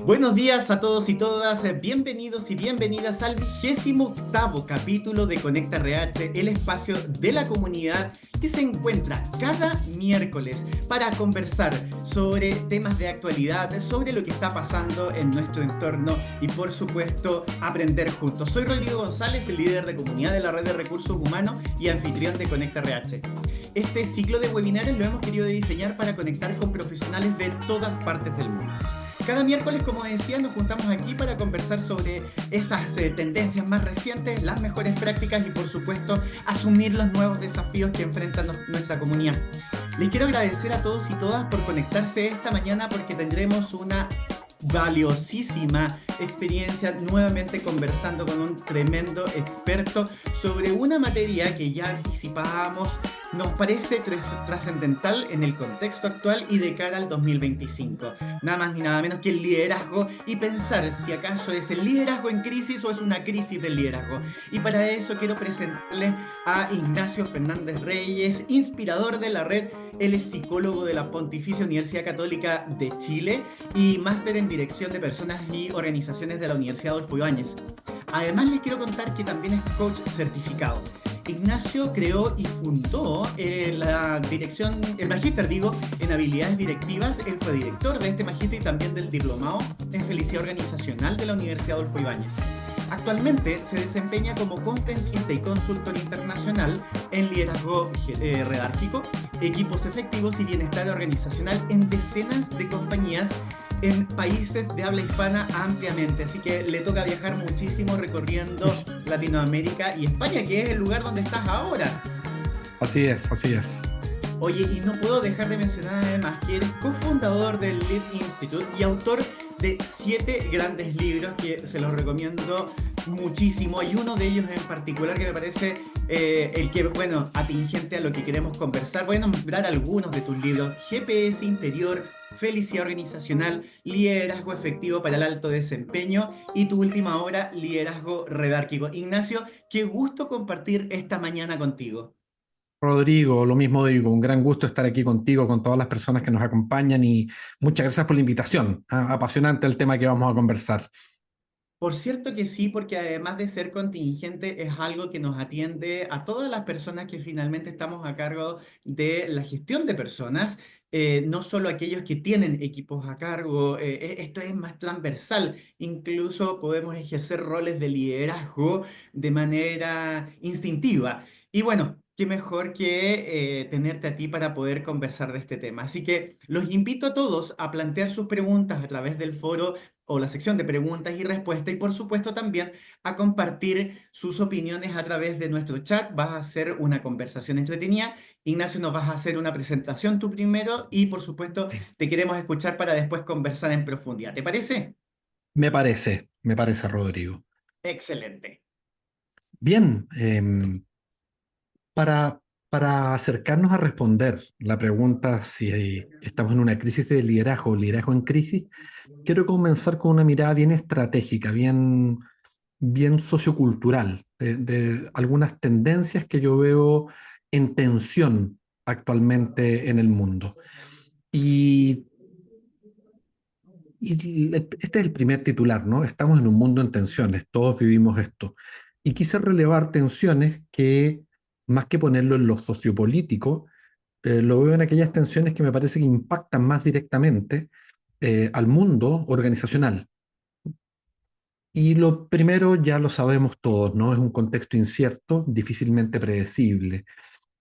Buenos días a todos y todas, bienvenidos y bienvenidas al 28º capítulo de Conecta RH, el espacio de la comunidad que se encuentra cada miércoles para conversar sobre temas de actualidad, sobre lo que está pasando en nuestro entorno y por supuesto aprender juntos. Soy Rodrigo González, el líder de comunidad de la Red de Recursos Humanos y anfitrión de Conecta RH. Este ciclo de webinares lo hemos querido diseñar para conectar con profesionales de todas partes del mundo. Cada miércoles, como decía, nos juntamos aquí para conversar sobre esas tendencias más recientes, las mejores prácticas y, por supuesto, asumir los nuevos desafíos que enfrenta nuestra comunidad. Les quiero agradecer a todos y todas por conectarse esta mañana porque tendremos una valiosísima experiencia nuevamente conversando con un tremendo experto sobre una materia que ya anticipábamos nos parece trascendental en el contexto actual y de cara al 2025. Nada más ni nada menos que el liderazgo y pensar si acaso es el liderazgo en crisis o es una crisis del liderazgo. Y para eso quiero presentarles a Ignacio Fernández Reyes, inspirador de la red. Él es psicólogo de la Pontificia Universidad Católica de Chile y máster en Dirección de Personas y Organizaciones de la Universidad Adolfo Ibáñez. Además, les quiero contar que también es coach certificado. Ignacio creó y fundó la dirección, el magíster, en habilidades directivas. Él fue director de este magíster y también del diplomado en felicidad organizacional de la Universidad Adolfo Ibáñez. Actualmente se desempeña como conferencista y consultor internacional en liderazgo redárquico, equipos efectivos y bienestar organizacional en decenas de compañías en países de habla hispana ampliamente. Así que le toca viajar muchísimo recorriendo Latinoamérica y España, que es el lugar donde estás ahora. Así es, así es. Oye, y no puedo dejar de mencionar además que eres cofundador del Lead Institute y autor de 7 grandes libros que se los recomiendo muchísimo. Hay uno de ellos en particular que me parece el que, bueno, atingente a lo que queremos conversar. Voy a nombrar algunos de tus libros: GPS Interior, Felicidad Organizacional, Liderazgo Efectivo para el Alto Desempeño y tu última obra, Liderazgo Redárquico. Ignacio, qué gusto compartir esta mañana contigo. Rodrigo, lo mismo digo, un gran gusto estar aquí contigo, con todas las personas que nos acompañan y muchas gracias por la invitación. Apasionante el tema que vamos a conversar. Por cierto que sí, porque además de ser contingente, es algo que nos atiende a todas las personas que finalmente estamos a cargo de la gestión de personas, no solo aquellos que tienen equipos a cargo. Esto es más transversal, incluso podemos ejercer roles de liderazgo de manera instintiva. Y bueno, qué mejor que tenerte a ti para poder conversar de este tema. Así que los invito a todos a plantear sus preguntas a través del foro o la sección de preguntas y respuestas y por supuesto también a compartir sus opiniones a través de nuestro chat. Vas a hacer una conversación entretenida. Ignacio, nos vas a hacer una presentación tú primero y por supuesto te queremos escuchar para después conversar en profundidad. ¿Te parece? Me parece, Rodrigo. Excelente. Bien, para, para acercarnos a responder la pregunta si estamos en una crisis de liderazgo o liderazgo en crisis, quiero comenzar con una mirada bien estratégica, bien sociocultural, de algunas tendencias que yo veo en tensión actualmente en el mundo. Y, este es el primer titular, ¿no? Estamos en un mundo en tensiones, todos vivimos esto. Y quise relevar tensiones que, más que ponerlo en lo sociopolítico, lo veo en aquellas tensiones que me parece que impactan más directamente al mundo organizacional. Y lo primero ya lo sabemos todos, ¿no? Es un contexto incierto, difícilmente predecible,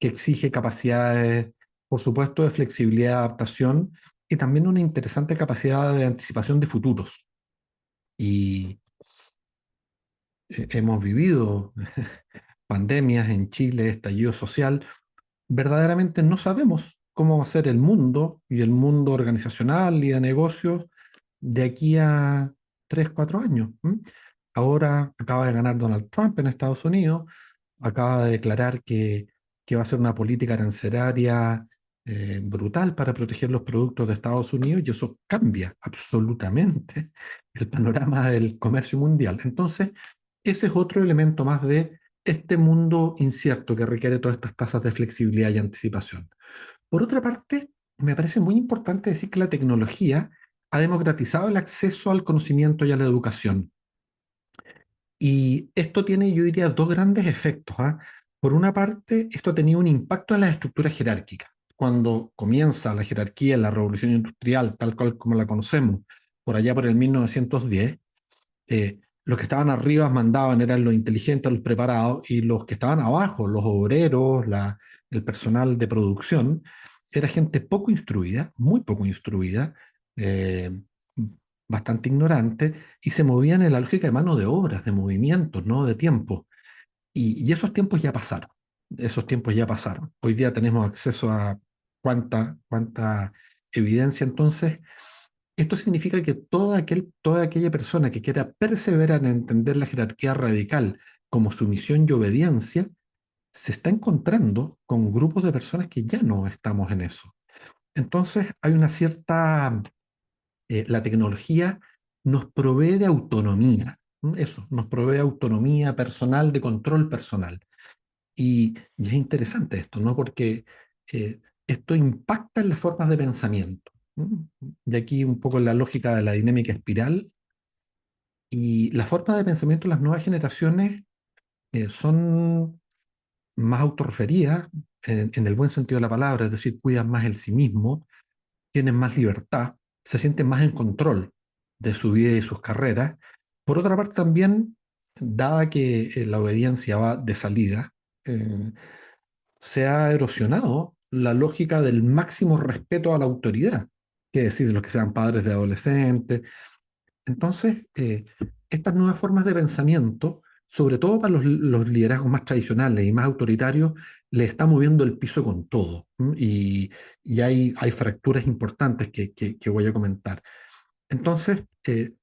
que exige capacidades, por supuesto, de flexibilidad y adaptación y también una interesante capacidad de anticipación de futuros. Y hemos vivido pandemias en Chile, estallido social. Verdaderamente no sabemos cómo va a ser el mundo y el mundo organizacional y de negocios de aquí a 3 4 años. Ahora acaba de ganar Donald Trump en Estados Unidos, acaba de declarar que va a ser una política arancelaria brutal para proteger los productos de Estados Unidos y eso cambia absolutamente el panorama del comercio mundial. Entonces, ese es otro elemento más de este mundo incierto que requiere todas estas tasas de flexibilidad y anticipación. Por otra parte, me parece muy importante decir que la tecnología ha democratizado el acceso al conocimiento y a la educación. Y esto tiene, yo diría, dos grandes efectos, ¿ah? Por una parte, esto ha tenido un impacto en las estructuras jerárquicas. Cuando comienza la jerarquía en la revolución industrial, tal cual como la conocemos, por allá por el 1910, los que estaban arriba mandaban, eran los inteligentes, los preparados, y los que estaban abajo, los obreros, el personal de producción, era gente poco instruida, muy poco instruida, eh, bastante ignorante, y se movían en la lógica de mano de obras, de movimientos, no de tiempo. Y esos tiempos ya pasaron. Esos tiempos ya pasaron. Hoy día tenemos acceso a cuánta evidencia. Entonces, esto significa que toda aquella persona que quiera perseverar en entender la jerarquía radical como sumisión y obediencia, se está encontrando con grupos de personas que ya no estamos en eso. Entonces, hay una cierta la tecnología nos provee de autonomía. Eso, nos provee de autonomía personal, de control personal. Y es interesante esto, ¿no? Porque esto impacta en las formas de pensamiento. ¿M? Y aquí un poco la lógica de la dinámica espiral. Y las formas de pensamiento de las nuevas generaciones son más autorreferidas, en el buen sentido de la palabra, es decir, cuidan más el sí mismo, tienen más libertad, se sienten más en control de su vida y sus carreras. Por otra parte, también, dada que la obediencia va de salida, eh, se ha erosionado la lógica del máximo respeto a la autoridad, que decir, de los que sean padres de adolescentes. Entonces, estas nuevas formas de pensamiento, sobre todo para los liderazgos más tradicionales y más autoritarios, le está moviendo el piso con todo. ¿M? Y hay fracturas importantes que voy a comentar. Entonces,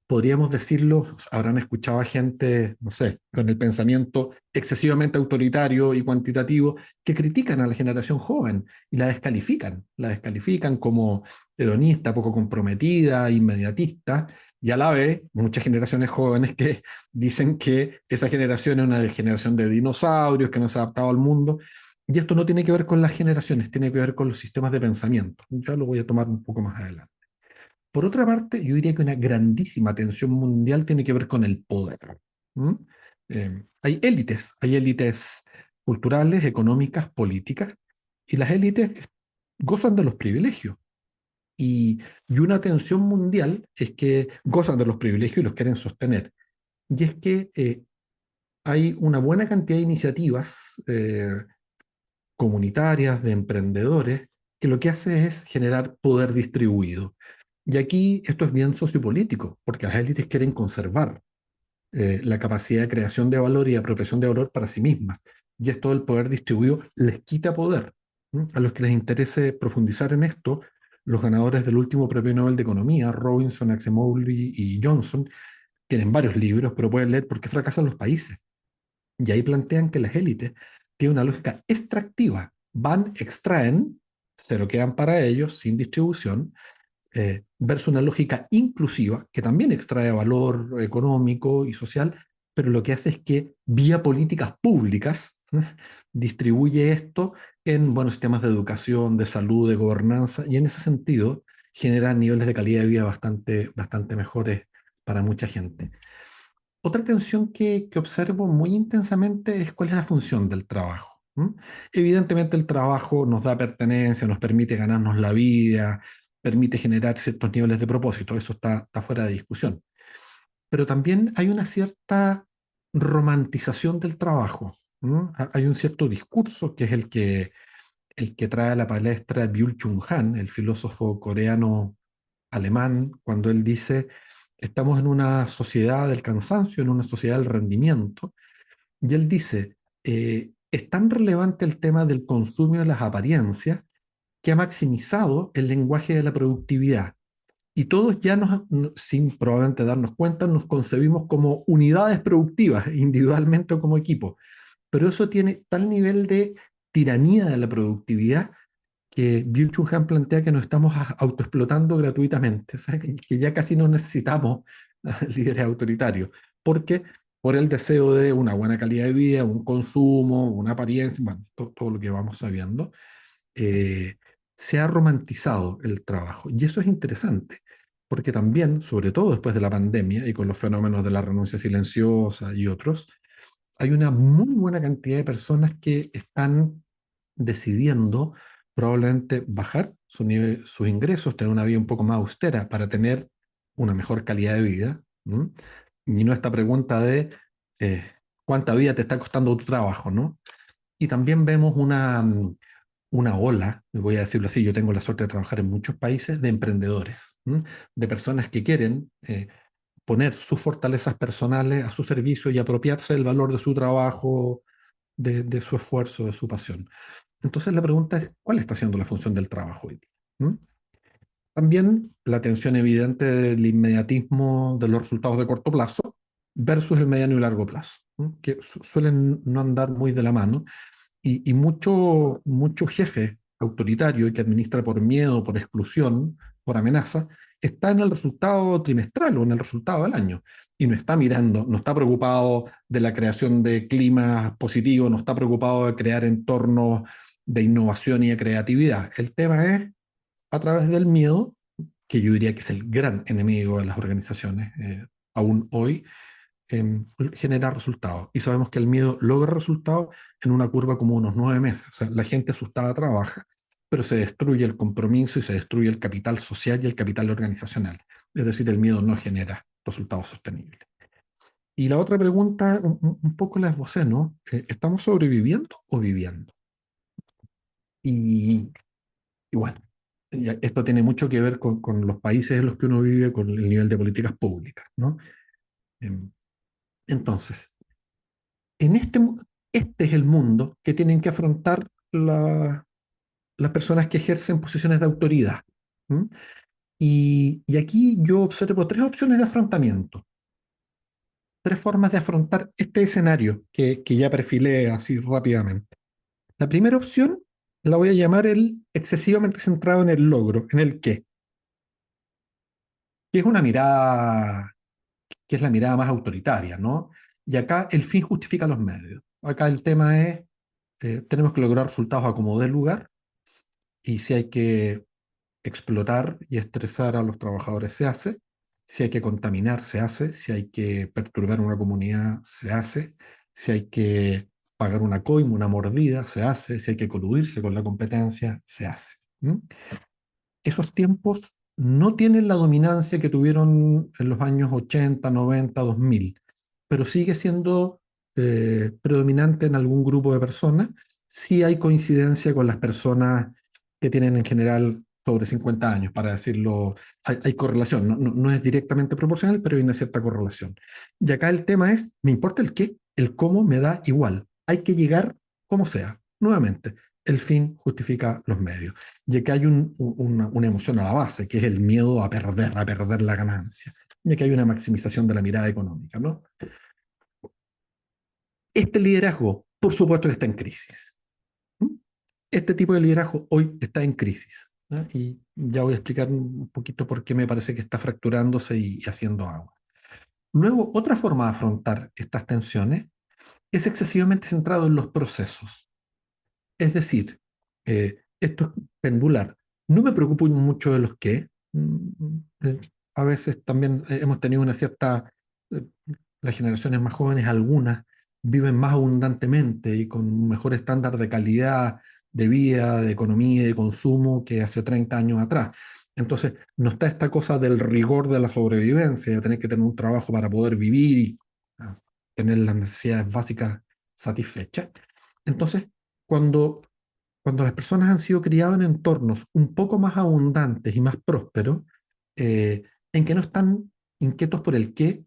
podríamos decirlo, habrán escuchado a gente, no sé, con el pensamiento excesivamente autoritario y cuantitativo, que critican a la generación joven y la descalifican como hedonista, poco comprometida, inmediatista, y a la vez muchas generaciones jóvenes que dicen que esa generación es una generación de dinosaurios, que no se ha adaptado al mundo. Y esto no tiene que ver con las generaciones, tiene que ver con los sistemas de pensamiento. Ya lo voy a tomar un poco más adelante. Por otra parte, yo diría que una grandísima tensión mundial tiene que ver con el poder. ¿M? Hay élites culturales, económicas, políticas, y las élites gozan de los privilegios. Y una tensión mundial es que gozan de los privilegios y los quieren sostener. Y es que hay una buena cantidad de iniciativas comunitarias, de emprendedores, que lo que hace es generar poder distribuido. Y aquí esto es bien sociopolítico, porque las élites quieren conservar la capacidad de creación de valor y apropiación de valor para sí mismas. Y esto del poder distribuido les quita poder. ¿M? A los que les interese profundizar en esto, los ganadores del último premio Nobel de Economía, Robinson, Acemoglu y Johnson, tienen varios libros, pero pueden leer por qué fracasan los países. Y ahí plantean que las élites tienen una lógica extractiva. Van, extraen, se lo quedan para ellos sin distribución, versus una lógica inclusiva que también extrae valor económico y social, pero lo que hace es que vía políticas públicas distribuye esto en buenos sistemas de educación, de salud, de gobernanza, y en ese sentido genera niveles de calidad de vida bastante mejores para mucha gente. Otra tensión que observo muy intensamente es cuál es la función del trabajo. ¿M? Evidentemente el trabajo nos da pertenencia, nos permite ganarnos la vida, permite generar ciertos niveles de propósito, eso está fuera de discusión. Pero también hay una cierta romantización del trabajo. ¿M? Hay un cierto discurso que es el que trae a la palestra Byul-Chul Han, el filósofo coreano alemán, cuando él dice, estamos en una sociedad del cansancio, en una sociedad del rendimiento, y él dice, es tan relevante el tema del consumo de las apariencias que ha maximizado el lenguaje de la productividad. Y todos ya sin probablemente darnos cuenta, nos concebimos como unidades productivas, individualmente o como equipo. Pero eso tiene tal nivel de tiranía de la productividad que Byung-Chul Han plantea que nos estamos autoexplotando gratuitamente, o sea, que ya casi no necesitamos líderes autoritarios, porque por el deseo de una buena calidad de vida, un consumo, una apariencia, bueno, todo lo que vamos sabiendo, eh, se ha romantizado el trabajo. Y eso es interesante, porque también, sobre todo después de la pandemia y con los fenómenos de la renuncia silenciosa y otros, hay una muy buena cantidad de personas que están decidiendo probablemente bajar sus ingresos, tener una vida un poco más austera para tener una mejor calidad de vida. ¿M? Y no esta pregunta de eh, cuánta vida te está costando tu trabajo, ¿no? Y también vemos una ola, voy a decirlo así, yo tengo la suerte de trabajar en muchos países, de emprendedores, ¿m? De personas que quieren poner sus fortalezas personales a su servicio y apropiarse del valor de su trabajo, de su esfuerzo, de su pasión. Entonces la pregunta es, ¿cuál está siendo la función del trabajo hoy día? ¿Mm? También la tensión evidente del inmediatismo de los resultados de corto plazo versus el mediano y largo plazo, ¿m? Que suelen no andar muy de la mano y mucho jefe autoritario que administra por miedo, por exclusión, por amenaza, está en el resultado trimestral o en el resultado del año. Y no está mirando, no está preocupado de la creación de climas positivos, no está preocupado de crear entornos de innovación y de creatividad. El tema es, a través del miedo, que yo diría que es el gran enemigo de las organizaciones, aún hoy, genera resultados. Y sabemos que el miedo logra resultados en una curva como unos 9 meses. O sea, la gente asustada trabaja, pero se destruye el compromiso y se destruye el capital social y el capital organizacional. Es decir, el miedo no genera resultados sostenibles. Y la otra pregunta, un poco la esbocé, ¿no? ¿Estamos sobreviviendo o viviendo? Y, y bueno, esto tiene mucho que ver con los países en los que uno vive, con el nivel de políticas públicas, ¿no? Em, Entonces, en este es el mundo que tienen que afrontar las personas que ejercen posiciones de autoridad. ¿M? Y aquí yo observo tres opciones de afrontamiento, tres formas de afrontar este escenario que ya perfilé así rápidamente. La primera opción la voy a llamar el excesivamente centrado en el logro, en el qué, que es una mirada, que es la mirada más autoritaria, ¿no? Y acá el fin justifica los medios. Acá el tema es, tenemos que lograr resultados a como dé lugar, y si hay que explotar y estresar a los trabajadores, se hace. Si hay que contaminar, se hace. Si hay que perturbar una comunidad, se hace. Si hay que pagar una coima, una mordida, se hace. Si hay que coludirse con la competencia, se hace. ¿Mm? Esos tiempos no tienen la dominancia que tuvieron en los años 80, 90, 2000, pero sigue siendo predominante en algún grupo de personas. Sí hay coincidencia con las personas que tienen en general sobre 50 años, para decirlo, hay correlación, no es directamente proporcional, pero hay una cierta correlación. Y acá el tema es, me importa el qué, el cómo me da igual. Hay que llegar como sea. Nuevamente, el fin justifica los medios. Y que hay una emoción a la base, que es el miedo a perder la ganancia. Y que hay una maximización de la mirada económica, ¿no? Este liderazgo, por supuesto que está en crisis. ¿Mm? Este tipo de liderazgo hoy está en crisis, ¿no? Y ya voy a explicar un poquito por qué me parece que está fracturándose y haciendo agua. Luego, otra forma de afrontar estas tensiones es excesivamente centrado en los procesos. Es decir, esto es pendular. No me preocupo mucho de los qué. A veces también hemos tenido una cierta, eh, las generaciones más jóvenes, algunas, viven más abundantemente y con un mejor estándar de calidad de vida, de economía y de consumo que hace 30 años atrás. Entonces, no está esta cosa del rigor de la sobrevivencia, de tener que tener un trabajo para poder vivir y ah, tener las necesidades básicas satisfechas. Entonces, cuando las personas han sido criadas en entornos un poco más abundantes y más prósperos, eh, en que no están inquietos por el qué,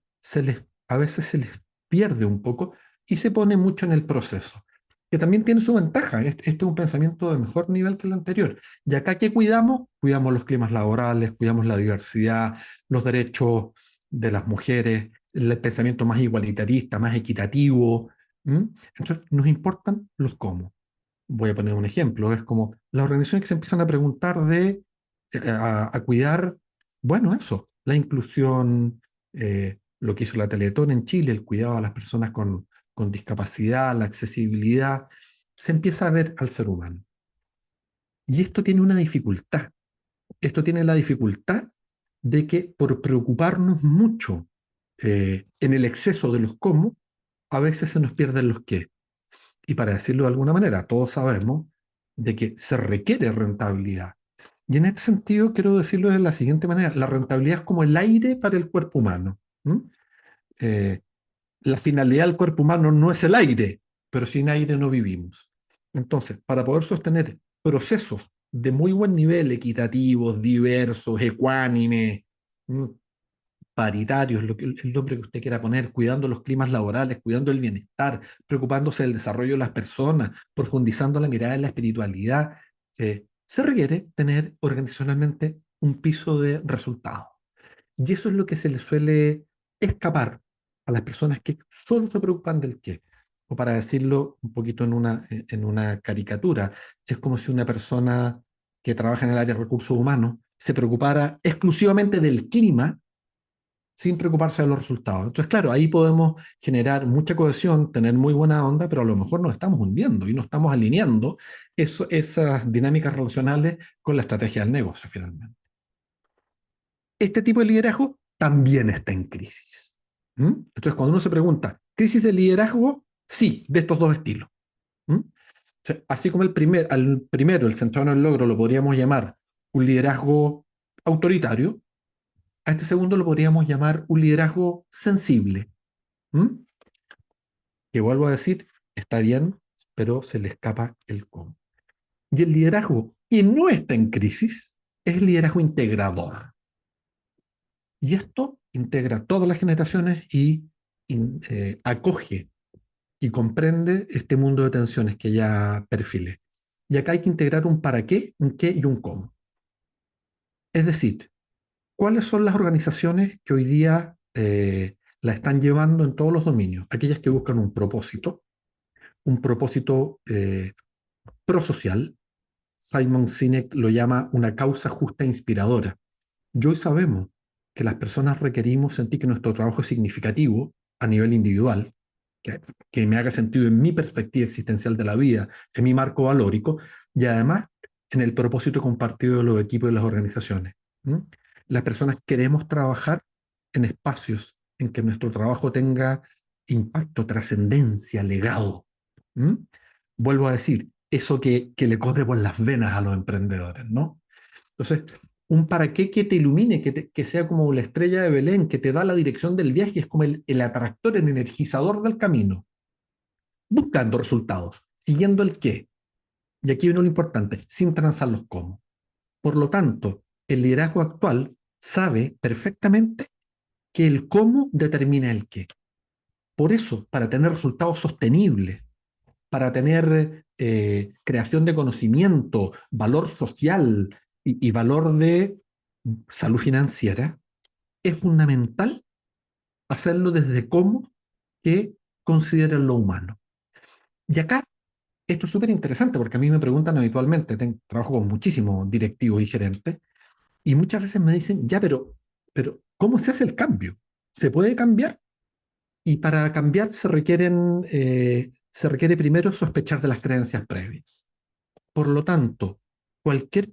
a veces se les pierde un poco y se pone mucho en el proceso, que también tiene su ventaja. Este es un pensamiento de mejor nivel que el anterior. Y acá, ¿qué cuidamos? Cuidamos los climas laborales, cuidamos la diversidad, los derechos de las mujeres, el pensamiento más igualitarista, más equitativo. ¿M? Entonces, nos importan los cómo. Voy a poner un ejemplo, es como las organizaciones que se empiezan a preguntar a cuidar, bueno, eso, la inclusión, lo que hizo la Teletón en Chile, el cuidado a las personas con discapacidad, la accesibilidad, se empieza a ver al ser humano. Y esto tiene una dificultad. Esto tiene la dificultad de que por preocuparnos mucho en el exceso de los cómo, a veces se nos pierden los qué. Y para decirlo de alguna manera, todos sabemos de que se requiere rentabilidad. Y en este sentido, quiero decirlo de la siguiente manera: la rentabilidad es como el aire para el cuerpo humano. ¿Mm? Eh, la finalidad del cuerpo humano no es el aire, pero sin aire no vivimos. Entonces, para poder sostener procesos de muy buen nivel, equitativos, diversos, ecuánimes, ¿m? Paritarios, el nombre que usted quiera poner, cuidando los climas laborales, cuidando el bienestar, preocupándose del desarrollo de las personas, profundizando la mirada en la espiritualidad, se requiere tener organizacionalmente un piso de resultados. Y eso es lo que se le suele escapar a las personas que solo se preocupan del qué. O para decirlo un poquito en una caricatura, es como si una persona que trabaja en el área de recursos humanos se preocupara exclusivamente del clima sin preocuparse de los resultados. Entonces, claro, ahí podemos generar mucha cohesión, tener muy buena onda, pero a lo mejor nos estamos hundiendo y no estamos alineando esas dinámicas relacionales con la estrategia del negocio, finalmente. Este tipo de liderazgo también está en crisis. ¿Mm? Entonces, cuando uno se pregunta, ¿crisis de liderazgo? Sí, de estos dos estilos. ¿Mm? O sea, así como al primero, el centrado en el logro, lo podríamos llamar un liderazgo autoritario, a este segundo lo podríamos llamar un liderazgo sensible. ¿Mm? Que vuelvo a decir, está bien, pero se le escapa el cómo. Y el liderazgo que no está en crisis es el liderazgo integrador. Y esto integra todas las generaciones y acoge y comprende este mundo de tensiones que ya perfilé. Y acá hay que integrar un para qué, un qué y un cómo. Es decir, ¿cuáles son las organizaciones que hoy día la están llevando en todos los dominios? Aquellas que buscan un propósito prosocial. Simon Sinek lo llama una causa justa e inspiradora. Y hoy sabemos que las personas requerimos sentir que nuestro trabajo es significativo a nivel individual, que, que me haga sentido en mi perspectiva existencial de la vida, en mi marco valórico, y además en el propósito compartido de los equipos y las organizaciones. ¿Mm? Las personas queremos trabajar en espacios en que nuestro trabajo tenga impacto, trascendencia, legado. ¿Mm? Vuelvo a decir, eso que le corre por las venas a los emprendedores, ¿no? Entonces, un para qué que te ilumine, que sea como la estrella de Belén, que te da la dirección del viaje, es como el atractor, el energizador del camino, buscando resultados, siguiendo el qué. Y aquí viene lo importante, sin transar los cómo. Por lo tanto, el liderazgo actual sabe perfectamente que el cómo determina el qué. Por eso, para tener resultados sostenibles, para tener creación de conocimiento, valor social y valor de salud financiera, es fundamental hacerlo desde cómo que consideran lo humano. Y acá esto es súper interesante porque a mí me preguntan habitualmente, trabajo con muchísimos directivos y gerentes, y muchas veces me dicen, ya, pero ¿cómo se hace el cambio? ¿Se puede cambiar? Y para cambiar se requiere primero sospechar de las creencias previas. Por lo tanto, cualquier,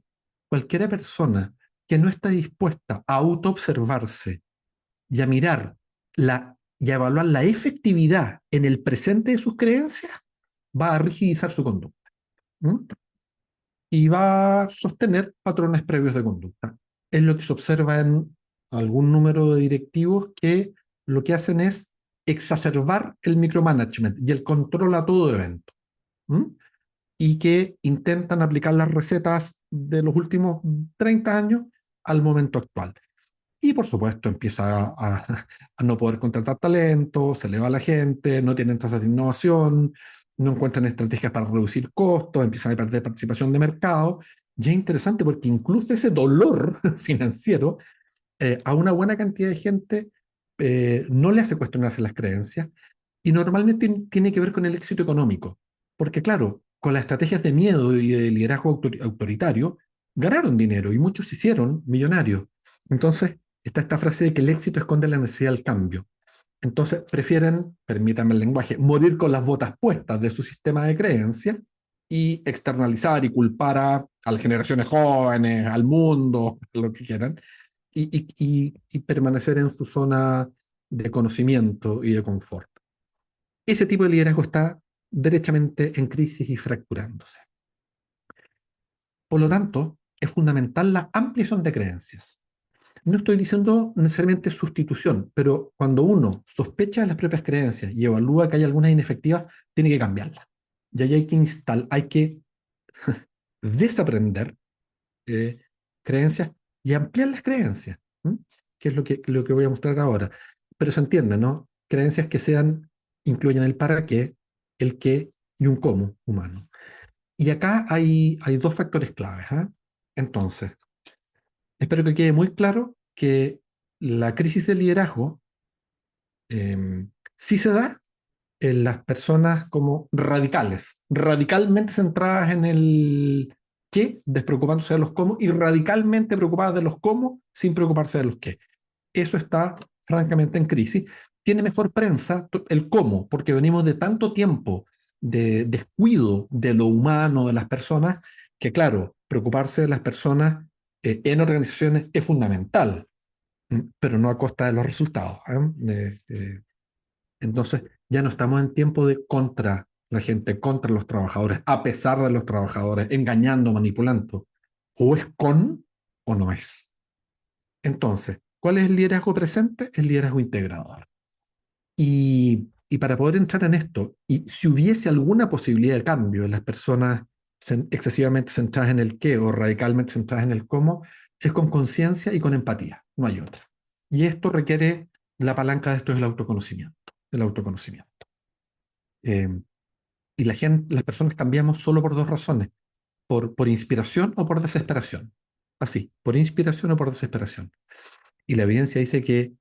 cualquiera persona que no está dispuesta a autoobservarse y a mirar y a evaluar la efectividad en el presente de sus creencias, va a rigidizar su conducta. ¿Mm? Y va a sostener patrones previos de conducta. Es lo que se observa en algún número de directivos que lo que hacen es exacerbar el micromanagement y el control a todo evento. ¿Mm? Y que intentan aplicar las recetas de los últimos 30 años al momento actual. Y por supuesto empieza a no poder contratar talento, se le va la gente, no tienen tasas de innovación, no encuentran estrategias para reducir costos, empiezan a perder participación de mercado. Y es interesante porque incluso ese dolor financiero a una buena cantidad de gente no le hace cuestionarse las creencias y normalmente tiene que ver con el éxito económico. Porque claro, con las estrategias de miedo y de liderazgo autoritario, ganaron dinero y muchos se hicieron millonarios. Entonces, está esta frase de que el éxito esconde la necesidad del cambio. Entonces, prefieren, permítanme el lenguaje, morir con las botas puestas de su sistema de creencias y externalizar y culpar a a las generaciones jóvenes, al mundo, lo que quieran, y permanecer en su zona de conocimiento y de confort. Ese tipo de liderazgo está derechamente en crisis y fracturándose. Por lo tanto, es fundamental la ampliación de creencias. No estoy diciendo necesariamente sustitución, pero cuando uno sospecha de las propias creencias y evalúa que hay algunas inefectivas, tiene que cambiarlas. Y ahí hay que desaprender creencias y ampliar las creencias, ¿m? Que es lo que voy a mostrar ahora. Pero se entiende, ¿no? Creencias que incluyen el para qué, el qué y un cómo humano. Y acá hay dos factores claves, ¿eh? Entonces, espero que quede muy claro que la crisis de liderazgo sí se da en las personas como radicales, radicalmente centradas en el qué, despreocupándose de los cómo, y radicalmente preocupadas de los cómo, sin preocuparse de los qué. Eso está francamente en crisis. Tiene mejor prensa el cómo, porque venimos de tanto tiempo de descuido de lo humano de las personas, que claro, preocuparse de las personas en organizaciones es fundamental, pero no a costa de los resultados. Entonces, ya no estamos en tiempo de contra la gente, contra los trabajadores, a pesar de los trabajadores, engañando, manipulando. O es con o no es. Entonces, ¿cuál es el liderazgo presente? El liderazgo integrador. Y para poder entrar en esto, y si hubiese alguna posibilidad de cambio en las personas excesivamente centradas en el qué o radicalmente centradas en el cómo, es con conciencia y con empatía, no hay otra. Y esto requiere, la palanca de esto es el autoconocimiento, el autoconocimiento. Eh, y las personas cambiamos solo por dos razones, por inspiración o por desesperación. Así, por inspiración o por desesperación. Y la evidencia dice que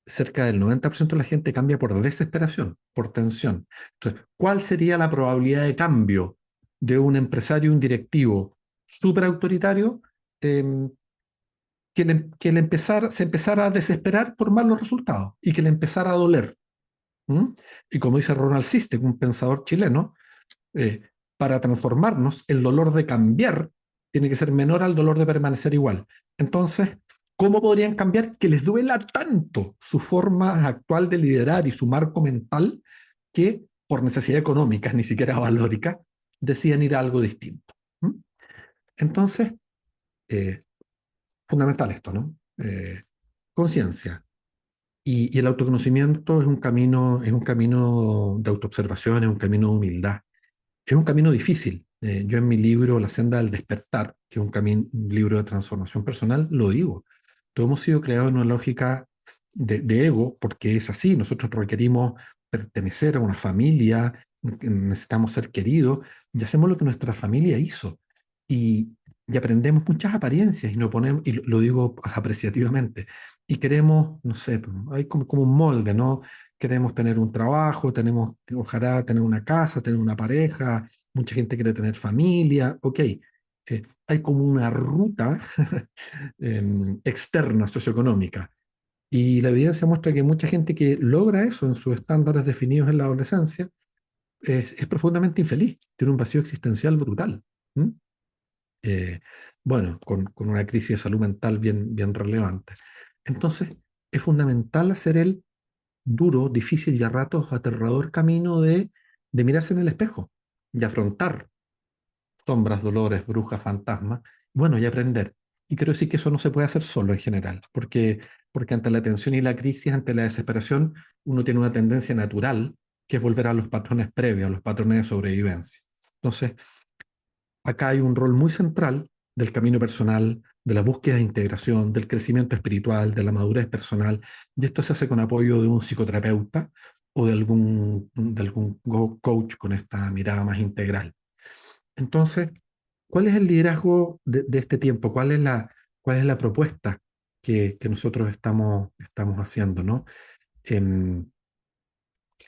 cerca del 90% de la gente cambia por desesperación, por tensión. Entonces, ¿cuál sería la probabilidad de cambio de un empresario, un directivo súper autoritario, se empezara a desesperar por malos resultados y que le empezara a doler? ¿Mm? Y como dice Ronald Sitek, un pensador chileno, eh, para transformarnos, el dolor de cambiar tiene que ser menor al dolor de permanecer igual. Entonces, ¿cómo podrían cambiar que les duela tanto su forma actual de liderar y su marco mental que por necesidad económica, ni siquiera valórica, decían ir a algo distinto? ¿Mm? Entonces, eh, fundamental esto, ¿no? Conciencia. Y el autoconocimiento es un camino de autoobservación, es un camino de humildad. Es un camino difícil. Yo en mi libro La senda del despertar, que es un libro de transformación personal, lo digo. Todos hemos sido creados en una lógica de ego, porque es así. Nosotros requerimos pertenecer a una familia, necesitamos ser queridos, y hacemos lo que nuestra familia hizo. Y, y aprendemos muchas apariencias, y, no ponemos, y lo digo apreciativamente. Y queremos, no sé, hay como un molde, ¿no? Queremos tener un trabajo, ojalá tener una casa, tener una pareja, mucha gente quiere tener familia, ok. Hay como una ruta externa socioeconómica. Y la evidencia muestra que mucha gente que logra eso en sus estándares definidos en la adolescencia es profundamente infeliz, tiene un vacío existencial brutal. ¿Mm? Eh, bueno, con una crisis de salud mental bien relevante. Entonces, es fundamental hacer el duro, difícil y a ratos aterrador camino de mirarse en el espejo y afrontar sombras, dolores, brujas, fantasmas, bueno, y aprender. Y quiero decir que eso no se puede hacer solo en general, porque ante la tensión y la crisis, ante la desesperación, uno tiene una tendencia natural que es volver a los patrones previos, a los patrones de sobrevivencia. Entonces, acá hay un rol muy central del camino personal, de la búsqueda de integración, del crecimiento espiritual, de la madurez personal, y esto se hace con apoyo de un psicoterapeuta o de algún coach con esta mirada más integral. Entonces, ¿cuál es el liderazgo de este tiempo? ¿Cuál es la propuesta que nosotros estamos haciendo, ¿no? Em,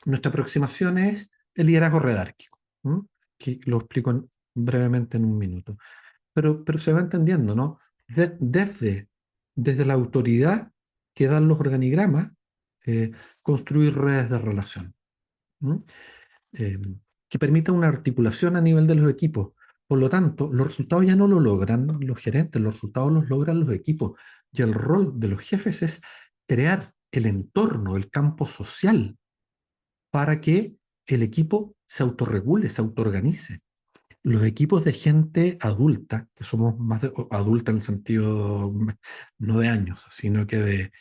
Nuestra aproximación es el liderazgo redárquico, ¿m? Que lo explico brevemente en un minuto. Pero se va entendiendo, ¿no? Desde la autoridad que dan los organigramas, eh, construir redes de relación, ¿m? Eh, que permita una articulación a nivel de los equipos, Por lo tanto, los resultados ya no lo logran los gerentes, los resultados los logran los equipos. Y el rol de los jefes es crear el entorno, el campo social, para que el equipo se autorregule, se autoorganice. Los equipos de gente adulta, que somos más adulta en el sentido no de años, sino que de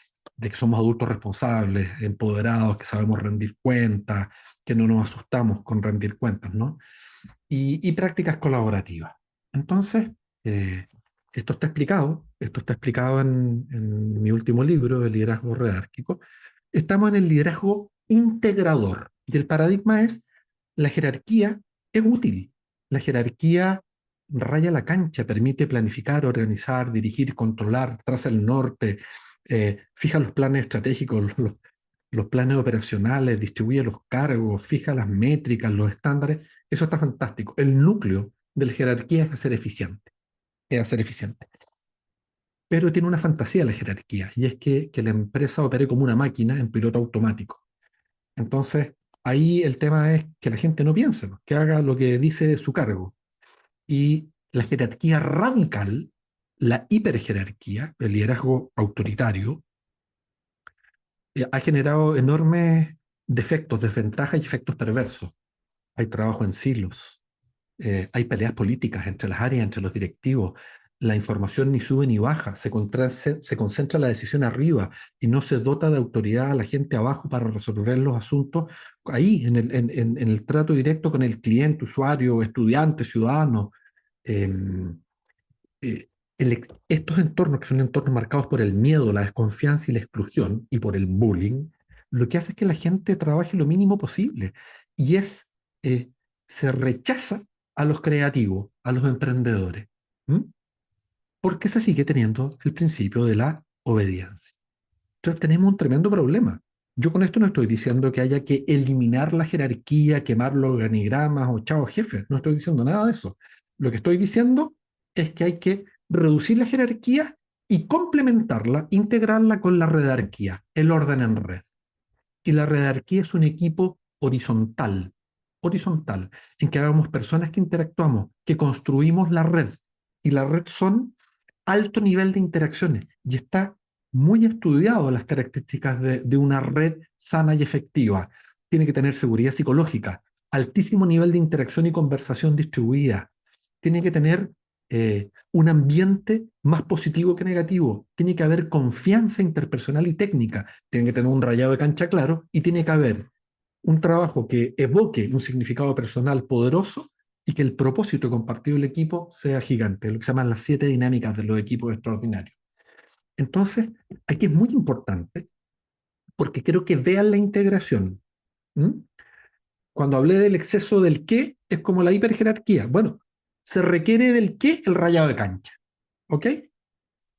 que somos adultos responsables, empoderados, que sabemos rendir cuentas, que no nos asustamos con rendir cuentas, ¿no? Y prácticas colaborativas. Entonces, eh, esto está explicado en mi último libro, de liderazgo redárquico. Estamos en el liderazgo integrador. Y el paradigma es: la jerarquía es útil. La jerarquía raya la cancha, permite planificar, organizar, dirigir, controlar, traza el norte, fija los planes estratégicos, los planes operacionales, distribuye los cargos, fija las métricas, los estándares. Eso está fantástico. El núcleo de la jerarquía es hacer eficiente. Es hacer eficiente. Pero tiene una fantasía la jerarquía, y es que la empresa opere como una máquina en piloto automático. Entonces, ahí el tema es que la gente no piense, pues, que haga lo que dice su cargo. Y la jerarquía radical, la hiperjerarquía, el liderazgo autoritario, ha generado enormes defectos, desventajas y efectos perversos. Hay trabajo en silos, hay peleas políticas entre las áreas, entre los directivos, la información ni sube ni baja, se concentra la decisión arriba y no se dota de autoridad a la gente abajo para resolver los asuntos ahí, en el trato directo con el cliente, usuario, estudiante, ciudadano. Eh, Estos entornos, que son entornos marcados por el miedo, la desconfianza y la exclusión, y por el bullying, lo que hace es que la gente trabaje lo mínimo posible. Y eh, se rechaza a los creativos, a los emprendedores, ¿m? Porque se sigue teniendo el principio de la obediencia. Entonces tenemos un tremendo problema. Yo con esto no estoy diciendo que haya que eliminar la jerarquía, quemar los organigramas o chao jefe. No estoy diciendo nada de eso. Lo que estoy diciendo es que hay que reducir la jerarquía y complementarla, integrarla con la redarquía, el orden en red. Y la redarquía es un equipo horizontal, en que habamos personas que interactuamos, que construimos la red. Y la red son alto nivel de interacciones. Y está muy estudiado las características de una red sana y efectiva. Tiene que tener seguridad psicológica, altísimo nivel de interacción y conversación distribuida. Tiene que tener un ambiente más positivo que negativo. Tiene que haber confianza interpersonal y técnica. Tiene que tener un rayado de cancha claro y tiene que haber un trabajo que evoque un significado personal poderoso y que el propósito compartido del equipo sea gigante, lo que se llaman las 7 dinámicas de los equipos extraordinarios. Entonces, aquí es muy importante porque quiero que vean la integración. ¿Mm? Cuando hablé del exceso del qué, es como la hiperjerarquía. Bueno, se requiere del qué el rayado de cancha. ¿Ok?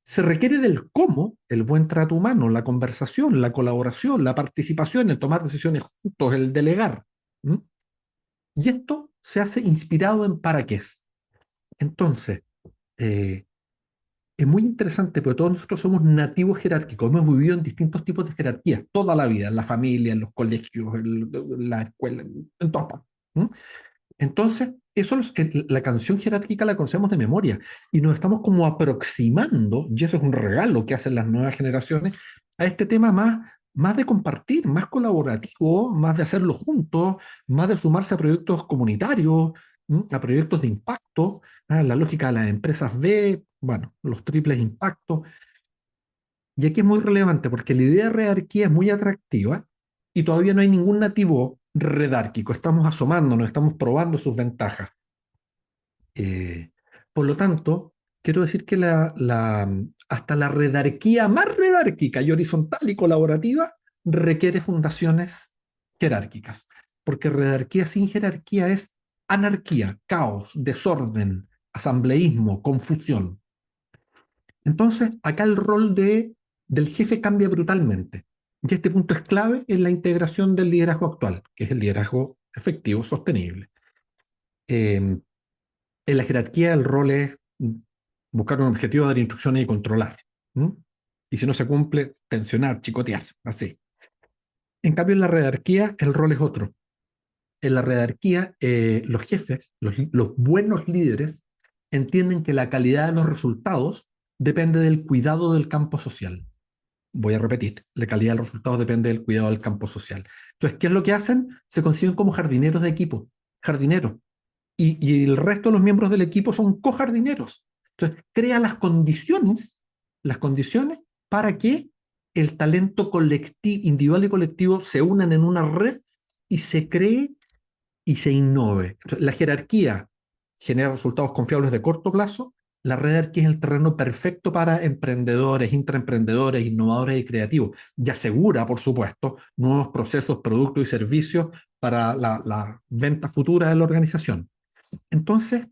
Se requiere del cómo, el buen trato humano, la conversación, la colaboración, la participación, el tomar decisiones juntos, el delegar. ¿Mm? Y esto se hace inspirado en para qué es. Entonces, eh, es muy interesante porque todos nosotros somos nativos jerárquicos, hemos vivido en distintos tipos de jerarquías toda la vida, en la familia, en los colegios, en la escuela, en todas partes. ¿Mm? Entonces, la canción jerárquica la conocemos de memoria y nos estamos como aproximando, y eso es un regalo que hacen las nuevas generaciones, a este tema más de compartir, más colaborativo, más de hacerlo juntos, más de sumarse a proyectos comunitarios, a proyectos de impacto, la lógica de las empresas B, bueno, los triples impactos. Y aquí es muy relevante porque la idea de redarquía es muy atractiva y todavía no hay ningún nativo redárquico. Estamos asomándonos, estamos probando sus ventajas. Eh, por lo tanto, quiero decir que hasta la redarquía más redárquica y horizontal y colaborativa requiere fundaciones jerárquicas. Porque redarquía sin jerarquía es anarquía, caos, desorden, asambleísmo, confusión. Entonces, acá el rol del jefe cambia brutalmente. Y este punto es clave en la integración del liderazgo actual, que es el liderazgo efectivo, sostenible. En la jerarquía el rol es buscar un objetivo, dar instrucciones y controlar. ¿Mm? Y si no se cumple, tensionar, chicotear, así. En cambio, en la redarquía el rol es otro. En la redarquía, los jefes, los buenos líderes, entienden que la calidad de los resultados depende del cuidado del campo social. Voy a repetir, la calidad de los resultados depende del cuidado del campo social. Entonces, ¿qué es lo que hacen? Se consiguen como jardineros de equipo, jardineros. Y el resto de los miembros del equipo son cojardineros. Entonces, crea las condiciones para que el talento colectivo, individual y colectivo se unan en una red y se cree y se innove. Entonces, la jerarquía genera resultados confiables de corto plazo. La jerarquía es el terreno perfecto para emprendedores, intraemprendedores, innovadores y creativos. Y asegura, por supuesto, nuevos procesos, productos y servicios para la venta futura de la organización. Entonces,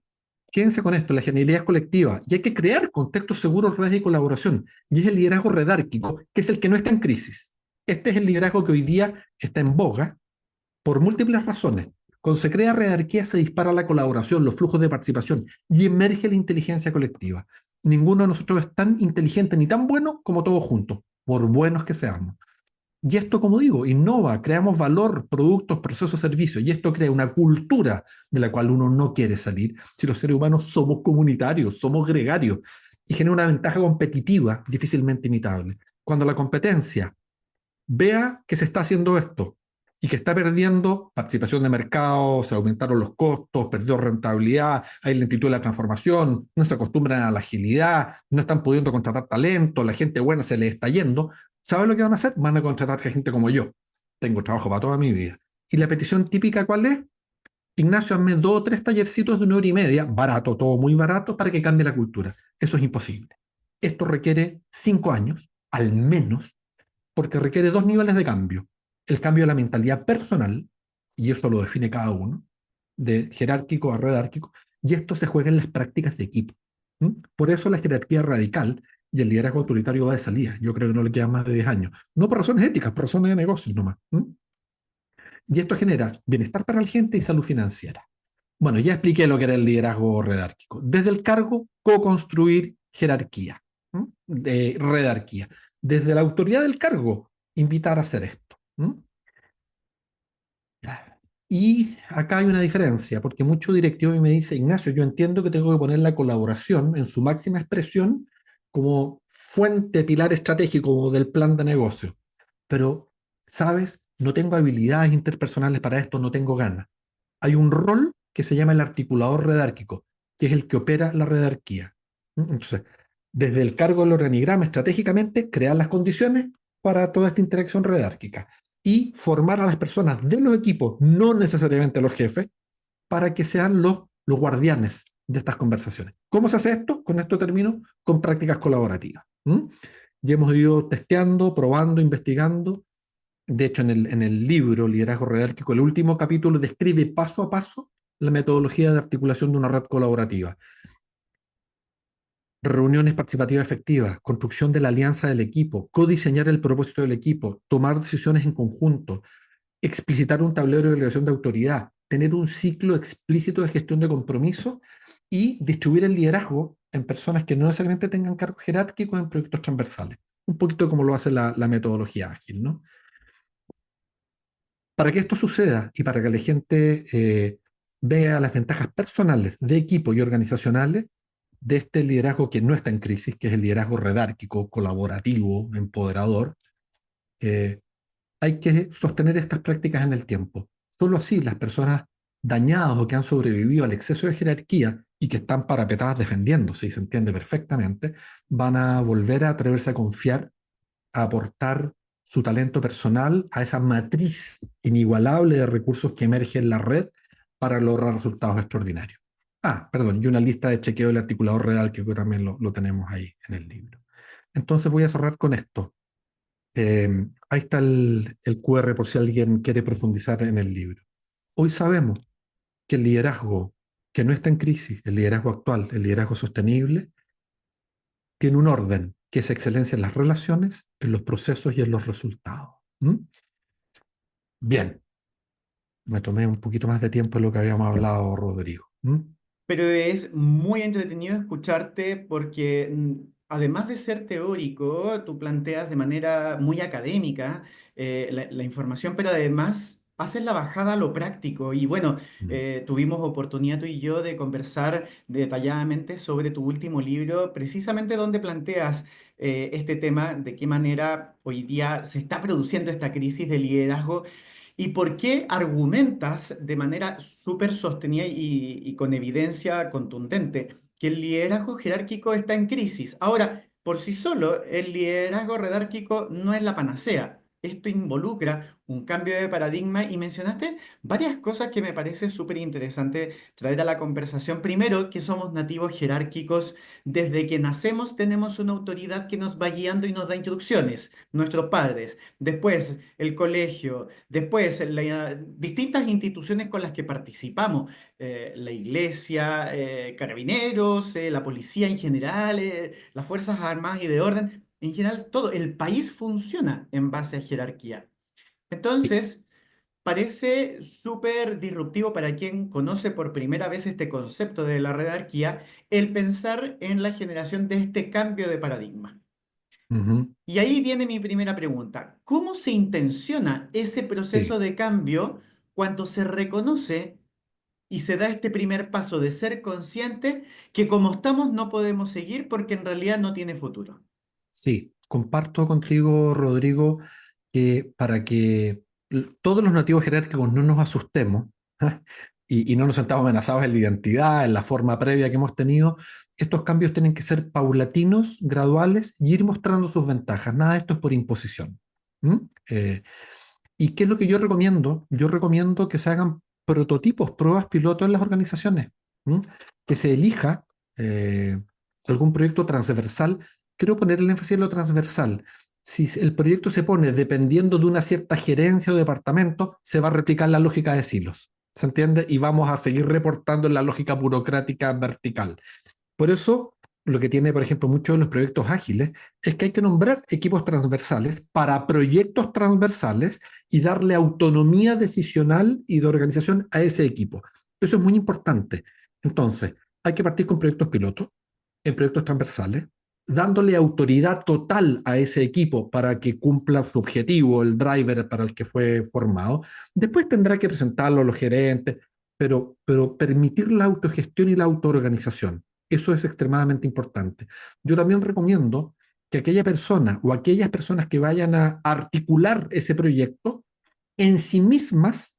quédense con esto, la genialidad es colectiva y hay que crear contextos seguros, redes de colaboración. Y es el liderazgo redárquico, que es el que no está en crisis. Este es el liderazgo que hoy día está en boga por múltiples razones. Cuando se crea redarquía se dispara la colaboración, los flujos de participación y emerge la inteligencia colectiva. Ninguno de nosotros es tan inteligente ni tan bueno como todos juntos, por buenos que seamos. Y esto, como digo, innova, creamos valor, productos, procesos, servicios, y esto crea una cultura de la cual uno no quiere salir si los seres humanos somos comunitarios, somos gregarios, y genera una ventaja competitiva difícilmente imitable. Cuando la competencia vea que se está haciendo esto y que está perdiendo participación de mercado, se aumentaron los costos, perdió rentabilidad, hay lentitud de la transformación, no se acostumbran a la agilidad, no están pudiendo contratar talento, la gente buena se les está yendo. ¿Saben lo que van a hacer? Van a contratar gente como yo. Tengo trabajo para toda mi vida. ¿Y la petición típica cuál es? Ignacio, hazme 2 o 3 tallercitos de 1 hora y media, barato, todo muy barato, para que cambie la cultura. Eso es imposible. Esto requiere 5 años, al menos, porque requiere 2 niveles de cambio. El cambio de la mentalidad personal, y eso lo define cada uno, de jerárquico a redárquico, y esto se juega en las prácticas de equipo. ¿Mm? Por eso la jerarquía radical y el liderazgo autoritario va de salida. Yo creo que no le quedan más de 10 años. No por razones éticas, por razones de negocios nomás. ¿Mm? Y esto genera bienestar para la gente y salud financiera. Bueno, ya expliqué lo que era el liderazgo redárquico. Desde el cargo, co-construir jerarquía, de redarquía. Desde la autoridad del cargo, invitar a hacer esto. Y acá hay una diferencia, porque mucho directivo me dice, Ignacio, yo entiendo que tengo que poner la colaboración en su máxima expresión como fuente, pilar estratégico del plan de negocio. Pero, ¿sabes? No tengo habilidades interpersonales para esto, no tengo ganas. Hay un rol que se llama el articulador redárquico, que es el que opera la redarquía. Entonces, desde el cargo del organigrama, estratégicamente, crear las condiciones para toda esta interacción redárquica y formar a las personas de los equipos, no necesariamente los jefes, para que sean los guardianes de estas conversaciones. ¿Cómo se hace esto? Con esto termino, con prácticas colaborativas. Ya hemos ido testeando, probando, investigando. De hecho, en el libro Liderazgo Redárquico, el último capítulo describe paso a paso la metodología de articulación de una red colaborativa. Reuniones participativas efectivas, construcción de la alianza del equipo, codiseñar el propósito del equipo, tomar decisiones en conjunto, explicitar un tablero de delegación de autoridad, tener un ciclo explícito de gestión de compromiso y distribuir el liderazgo en personas que no necesariamente tengan cargos jerárquicos en proyectos transversales. Un poquito como lo hace la metodología ágil, ¿no? Para que esto suceda y para que la gente vea las ventajas personales, de equipo y organizacionales de este liderazgo que no está en crisis, que es el liderazgo redárquico, colaborativo, empoderador, eh, hay que sostener estas prácticas en el tiempo. Solo así las personas dañadas o que han sobrevivido al exceso de jerarquía y que están parapetadas defendiéndose, y se entiende perfectamente, van a volver a atreverse a confiar, a aportar su talento personal a esa matriz inigualable de recursos que emerge en la red para lograr resultados extraordinarios. Ah, perdón, y una lista de chequeo del articulador real que también lo tenemos ahí en el libro. Entonces voy a cerrar con esto. Ahí está el QR por si alguien quiere profundizar en el libro. Hoy sabemos que el liderazgo que no está en crisis, el liderazgo actual, el liderazgo sostenible, tiene un orden, que es excelencia en las relaciones, en los procesos y en los resultados. ¿Mm? Bien, me tomé un poquito más de tiempo en lo que habíamos hablado, Rodrigo. ¿Mm? Pero es muy entretenido escucharte porque además de ser teórico, tú planteas de manera muy académica la información, pero además haces la bajada a lo práctico y bueno, Mm. tuvimos oportunidad tú y yo de conversar detalladamente sobre tu último libro, precisamente donde planteas este tema, de qué manera hoy día se está produciendo esta crisis de liderazgo y por qué argumentas de manera súper sostenida y con evidencia contundente que el liderazgo jerárquico está en crisis. Ahora, por sí solo, el liderazgo jerárquico no es la panacea. Esto involucra un cambio de paradigma y mencionaste varias cosas que me parece súper interesante traer a la conversación. Primero, que somos nativos jerárquicos. Desde que nacemos tenemos una autoridad que nos va guiando y nos da instrucciones, nuestros padres. Después, el colegio. Después, distintas instituciones con las que participamos. La iglesia, carabineros, la policía en general, las Fuerzas Armadas y de orden. En general, todo el país funciona en base a jerarquía. Sí. Entonces, parece súper disruptivo para quien conoce por primera vez este concepto de la jerarquía, el pensar en la generación de este cambio de paradigma. Ujú. Y ahí viene mi primera pregunta. ¿Cómo se intenciona ese Sí, proceso de cambio cuando se reconoce y se da este primer paso de ser consciente que como estamos no podemos seguir porque en realidad no tiene futuro? sí, comparto contigo, Rodrigo, que para que todos los nativos jerárquicos no nos asustemos, ¿ah? Y no nos sentamos amenazados en la identidad, en la forma previa que hemos tenido, estos cambios tienen que ser paulatinos, graduales y ir mostrando sus ventajas. Nada de esto es por imposición. ¿Mm? Eh, ¿Y qué es lo que yo recomiendo? Yo recomiendo que se hagan prototipos, pruebas piloto en las organizaciones. ¿Mm? Que se elija eh, algún proyecto transversal. Quiero poner el énfasis en lo transversal. Si el proyecto se pone dependiendo de una cierta gerencia o departamento, se va a replicar la lógica de silos. ¿Se entiende? Y vamos a seguir reportando en la lógica burocrática vertical. Por eso, lo que tiene, por ejemplo, muchos de los proyectos ágiles es que hay que nombrar equipos transversales para proyectos transversales y darle autonomía decisional y de organización a ese equipo. Eso es muy importante. Entonces, hay que partir con proyectos pilotos, en proyectos transversales, dándole autoridad total a ese equipo para que cumpla su objetivo, el driver para el que fue formado. Después tendrá que presentarlo a los gerentes, pero permitir la autogestión y la autoorganización. Eso es extremadamente importante. Yo también recomiendo que aquella persona o aquellas personas que vayan a articular ese proyecto en sí mismas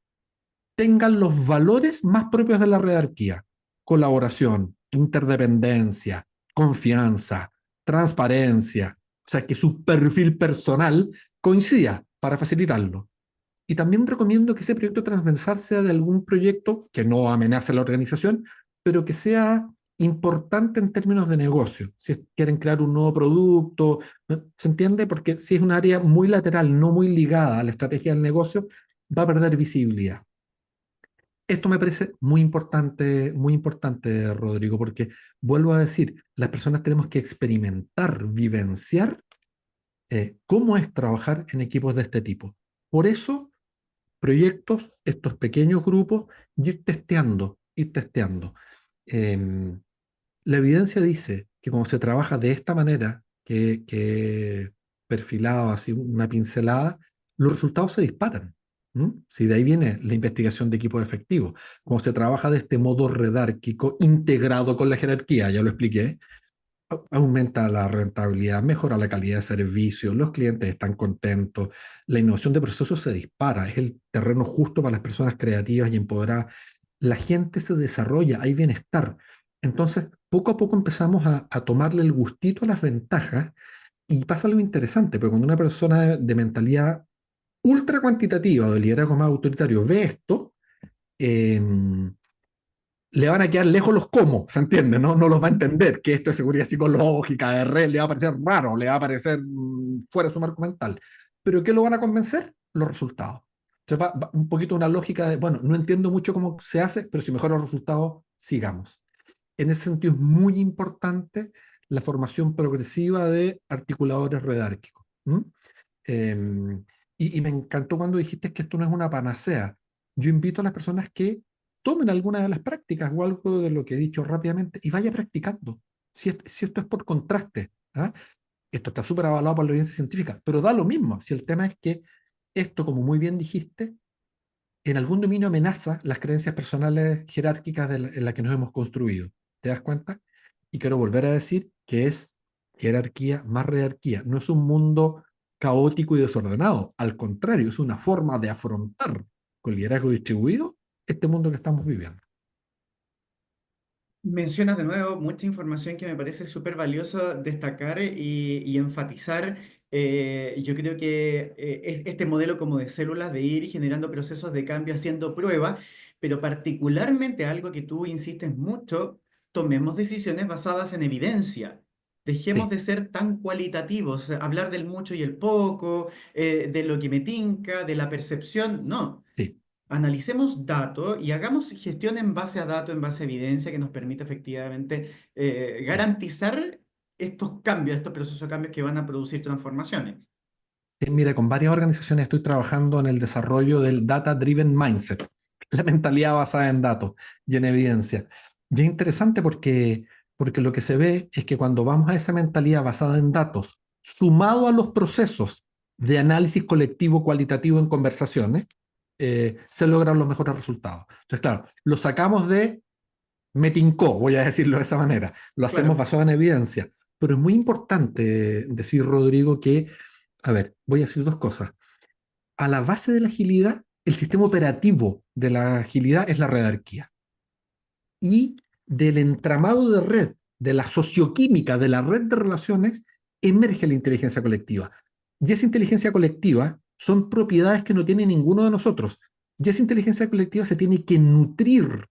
tengan los valores más propios de la jerarquía: colaboración, interdependencia, confianza, transparencia, o sea, que su perfil personal coincida para facilitarlo. Y también recomiendo que ese proyecto transversal sea de algún proyecto que no amenace a la organización, pero que sea importante en términos de negocio. Si quieren crear un nuevo producto, ¿no? ¿Se entiende? Porque si es un área muy lateral, no muy ligada a la estrategia del negocio, va a perder visibilidad. Esto me parece muy importante, Rodrigo, porque vuelvo a decir, las personas tenemos que experimentar, vivenciar cómo es trabajar en equipos de este tipo. Por eso, proyectos, estos pequeños grupos, y ir testeando, ir testeando. Em, la evidencia dice que cuando se trabaja de esta manera, que perfilado así una pincelada, los resultados se disparan. Si de ahí viene la investigación de equipos efectivos. Cuando se trabaja de este modo redárquico, integrado con la jerarquía, ya lo expliqué, aumenta la rentabilidad, mejora la calidad de servicio, los clientes están contentos, la innovación de procesos se dispara, es el terreno justo para las personas creativas y empoderadas. La gente se desarrolla, hay bienestar. Entonces, poco a poco empezamos a tomarle el gustito a las ventajas y pasa algo interesante, porque cuando una persona de mentalidad ultra cuantitativa o de liderazgo más autoritario ve esto, eh, le van a quedar lejos los cómo, ¿se entiende? ¿No? No los va a entender, que esto es seguridad psicológica, de red, le va a parecer raro, le va a parecer fuera de su marco mental. ¿Pero qué lo van a convencer? Los resultados. Entonces va un poquito una lógica de, bueno, no entiendo mucho cómo se hace, pero si mejoran los resultados, sigamos. En ese sentido es muy importante la formación progresiva de articuladores redárquicos. Eh, y me encantó cuando dijiste que esto no es una panacea. Yo invito a las personas que tomen alguna de las prácticas o algo de lo que he dicho rápidamente y vaya practicando. Si esto es por contraste, ¿ah? Esto está súper avalado por la evidencia científica, pero da lo mismo. Si el tema es que esto, como muy bien dijiste, en algún dominio amenaza las creencias personales jerárquicas en la que nos hemos construido. ¿Te das cuenta? Y quiero volver a decir que es jerarquía más jerarquía. No es un mundo caótico y desordenado. Al contrario, es una forma de afrontar con liderazgo distribuido este mundo que estamos viviendo. Mencionas de nuevo mucha información que me parece súper valioso destacar y enfatizar. Yo creo que este modelo como de células, de ir generando procesos de cambio, haciendo prueba, pero particularmente algo que tú insistes mucho, tomemos decisiones basadas en evidencia. Dejemos Sí, de ser tan cualitativos, hablar del mucho y el poco, de lo que me tinca, de la percepción. No, sí, analicemos datos y hagamos gestión en base a datos, en base a evidencia que nos permita efectivamente sí. garantizar estos cambios, estos procesos de cambios que van a producir transformaciones. Sí, mira, con varias organizaciones estoy trabajando en el desarrollo del Data Driven Mindset, la mentalidad basada en datos y en evidencia. Y es interesante porque lo que se ve es que cuando vamos a esa mentalidad basada en datos, sumado a los procesos de análisis colectivo cualitativo en conversaciones, se logran los mejores resultados. Entonces, claro, lo sacamos de me tincó, voy a decirlo de esa manera, lo hacemos Claro. basado en evidencia. Pero es muy importante decir, Rodrigo, que, a ver, voy a decir dos cosas. A la base de la agilidad, el sistema operativo de la agilidad es la redarquía. Y del entramado de red, de la socioquímica, de la red de relaciones, emerge la inteligencia colectiva. Y esa inteligencia colectiva son propiedades que no tiene ninguno de nosotros. Y esa inteligencia colectiva se tiene que nutrir.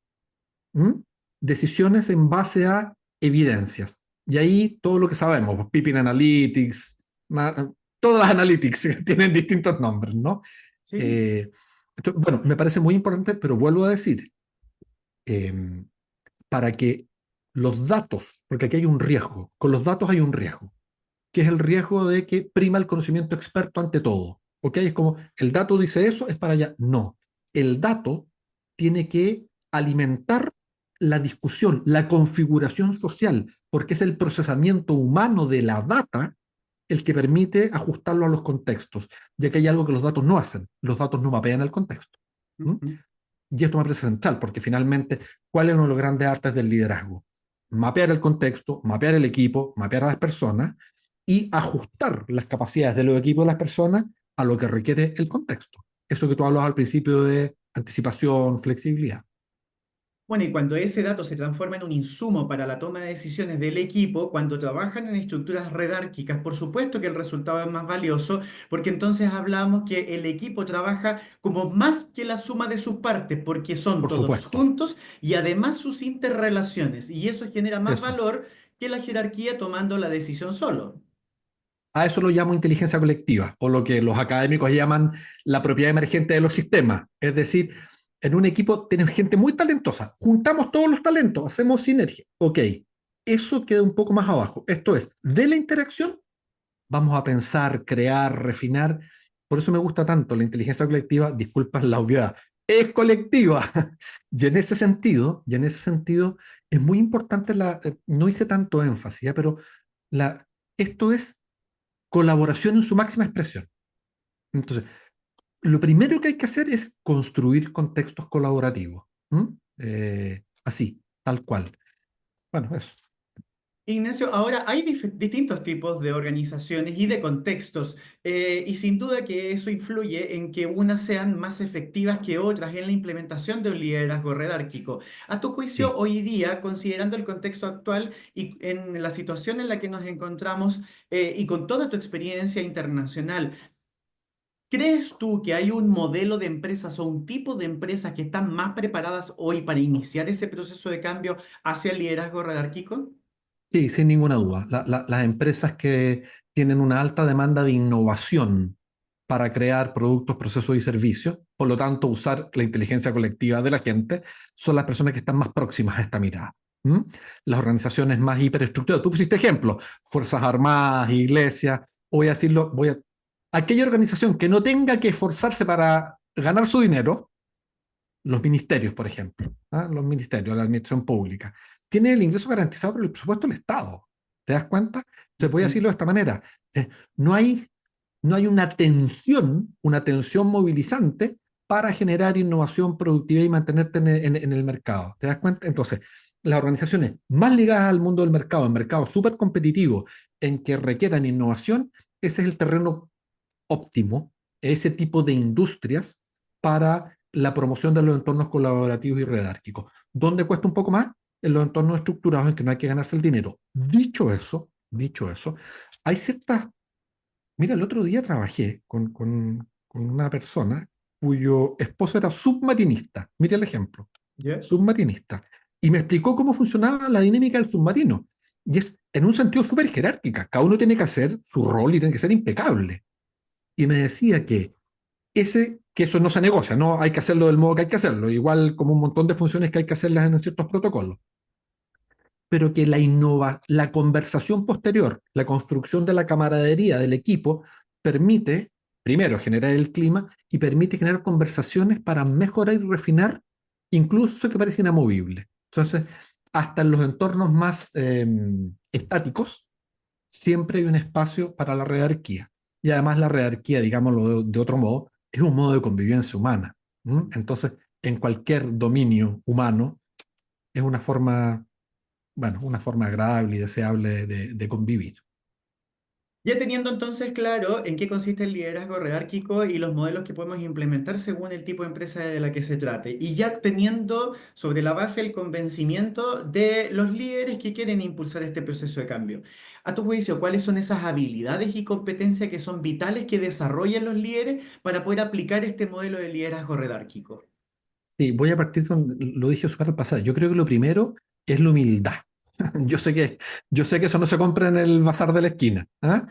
¿Mm? Decisiones en base a evidencias. Y ahí todo lo que sabemos, pues, Pippin Analytics, todas las analytics tienen distintos nombres, ¿no? Sí. Eh, bueno, me parece muy importante, pero vuelvo a decir, eh, para que los datos, porque aquí hay un riesgo, con los datos hay un riesgo, que es el riesgo de que prima el conocimiento experto ante todo. ¿Ok? Es como, el dato dice eso, es para allá. No, el dato tiene que alimentar la discusión, la configuración social, porque es el procesamiento humano de la data el que permite ajustarlo a los contextos, ya que hay algo que los datos no hacen, los datos no mapean el contexto. ¿Mm? Ujú. Y esto me parece central, porque finalmente, ¿cuál es uno de los grandes artes del liderazgo? Mapear el contexto, mapear el equipo, mapear a las personas y ajustar las capacidades de los equipos de las personas a lo que requiere el contexto. Eso que tú hablas al principio de anticipación, flexibilidad. Bueno, y cuando ese dato se transforma en un insumo para la toma de decisiones del equipo, cuando trabajan en estructuras redárquicas, por supuesto que el resultado es más valioso, porque entonces hablamos que el equipo trabaja como más que la suma de sus partes, porque son Por todos supuesto, juntos y además sus interrelaciones, y eso genera más eso. valor que la jerarquía tomando la decisión solo. A eso lo llamo inteligencia colectiva, o lo que los académicos llaman la propiedad emergente de los sistemas. Es decir, en un equipo tenemos gente muy talentosa, juntamos todos los talentos, hacemos sinergia. Ok, eso queda un poco más abajo. Esto es, de la interacción vamos a pensar, crear, refinar. Por eso me gusta tanto la inteligencia colectiva, disculpas la obviedad, es colectiva. Y en ese sentido es muy importante no hice tanto énfasis, ¿ya? Pero esto es colaboración en su máxima expresión. Entonces, lo primero que hay que hacer es construir contextos colaborativos. ¿Mm? Así, tal cual. Bueno, eso. Ignacio, ahora hay distintos tipos de organizaciones y de contextos, y sin duda que eso influye en que unas sean más efectivas que otras en la implementación de un liderazgo redárquico. A tu juicio, Sí. hoy día, considerando el contexto actual y en la situación en la que nos encontramos, y con toda tu experiencia internacional, ¿crees tú que hay un modelo de empresas o un tipo de empresas que están más preparadas hoy para iniciar ese proceso de cambio hacia el liderazgo redárquico? Sí, sin ninguna duda. Las empresas que tienen una alta demanda de innovación para crear productos, procesos y servicios, por lo tanto, usar la inteligencia colectiva de la gente, son las personas que están más próximas a esta mirada. ¿Mm? Las organizaciones más hiperestructuradas. Tú pusiste ejemplo, Fuerzas Armadas, iglesias, voy a decirlo, aquella organización que no tenga que esforzarse para ganar su dinero, los ministerios, por ejemplo, ¿ah? Los ministerios, la administración pública, tienen el ingreso garantizado por el presupuesto del Estado. ¿Te das cuenta? Se puede Ujú. decirlo de esta manera. Eh, no hay, no hay una tensión movilizante para generar innovación, productividad y mantenerte en el mercado. ¿Te das cuenta? Entonces, las organizaciones más ligadas al mundo del mercado, en mercados súper competitivos, en que requieran innovación, ese es el terreno óptimo, ese tipo de industrias para la promoción de los entornos colaborativos y redárquicos. ¿Dónde cuesta un poco más? En los entornos estructurados en que no hay que ganarse el dinero. Dicho eso, hay ciertas... Mira, el otro día trabajé con una persona cuyo esposo era submarinista. Mira el ejemplo, ¿Ya? submarinista. Y me explicó cómo funcionaba la dinámica del submarino. Y es en un sentido súper jerárquica. Cada uno tiene que hacer su rol y tiene que ser impecable. Y me decía que eso no se negocia, no hay que hacerlo del modo que hay que hacerlo, igual como un montón de funciones que hay que hacerlas en ciertos protocolos, pero que la conversación posterior, la construcción de la camaradería del equipo, permite, primero, generar el clima y permite generar conversaciones para mejorar y refinar incluso eso que parece inamovible. Entonces, hasta en los entornos más estáticos, siempre hay un espacio para la redarquía. Y además la redarquía, digámoslo de otro modo, es un modo de convivencia humana. Entonces, en cualquier dominio humano, es una forma, bueno, una forma agradable y deseable de convivir. Ya teniendo entonces claro en qué consiste el liderazgo redárquico y los modelos que podemos implementar según el tipo de empresa de la que se trate, y ya teniendo sobre la base el convencimiento de los líderes que quieren impulsar este proceso de cambio. A tu juicio, ¿cuáles son esas habilidades y competencias que son vitales que desarrollan los líderes para poder aplicar este modelo de liderazgo redárquico? Sí, voy a partir con, lo dije súper al pasar. Yo creo que lo primero es la humildad. Yo sé que, yo sé que eso no se compra en el bazar de la esquina, ¿ah?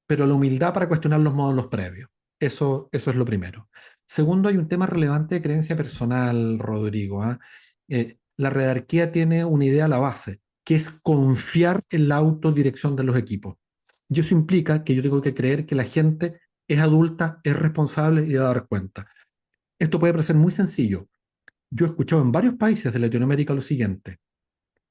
Pero la humildad para cuestionar los módulos previos. Eso es lo primero. Segundo, hay un tema relevante de creencia personal, Rodrigo, ¿ah? La redarquía tiene una idea a la base, que es confiar en la autodirección de los equipos. Y eso implica que yo tengo que creer que la gente es adulta, es responsable y da dar cuenta. Esto puede parecer muy sencillo. Yo he escuchado en varios países de Latinoamérica lo siguiente: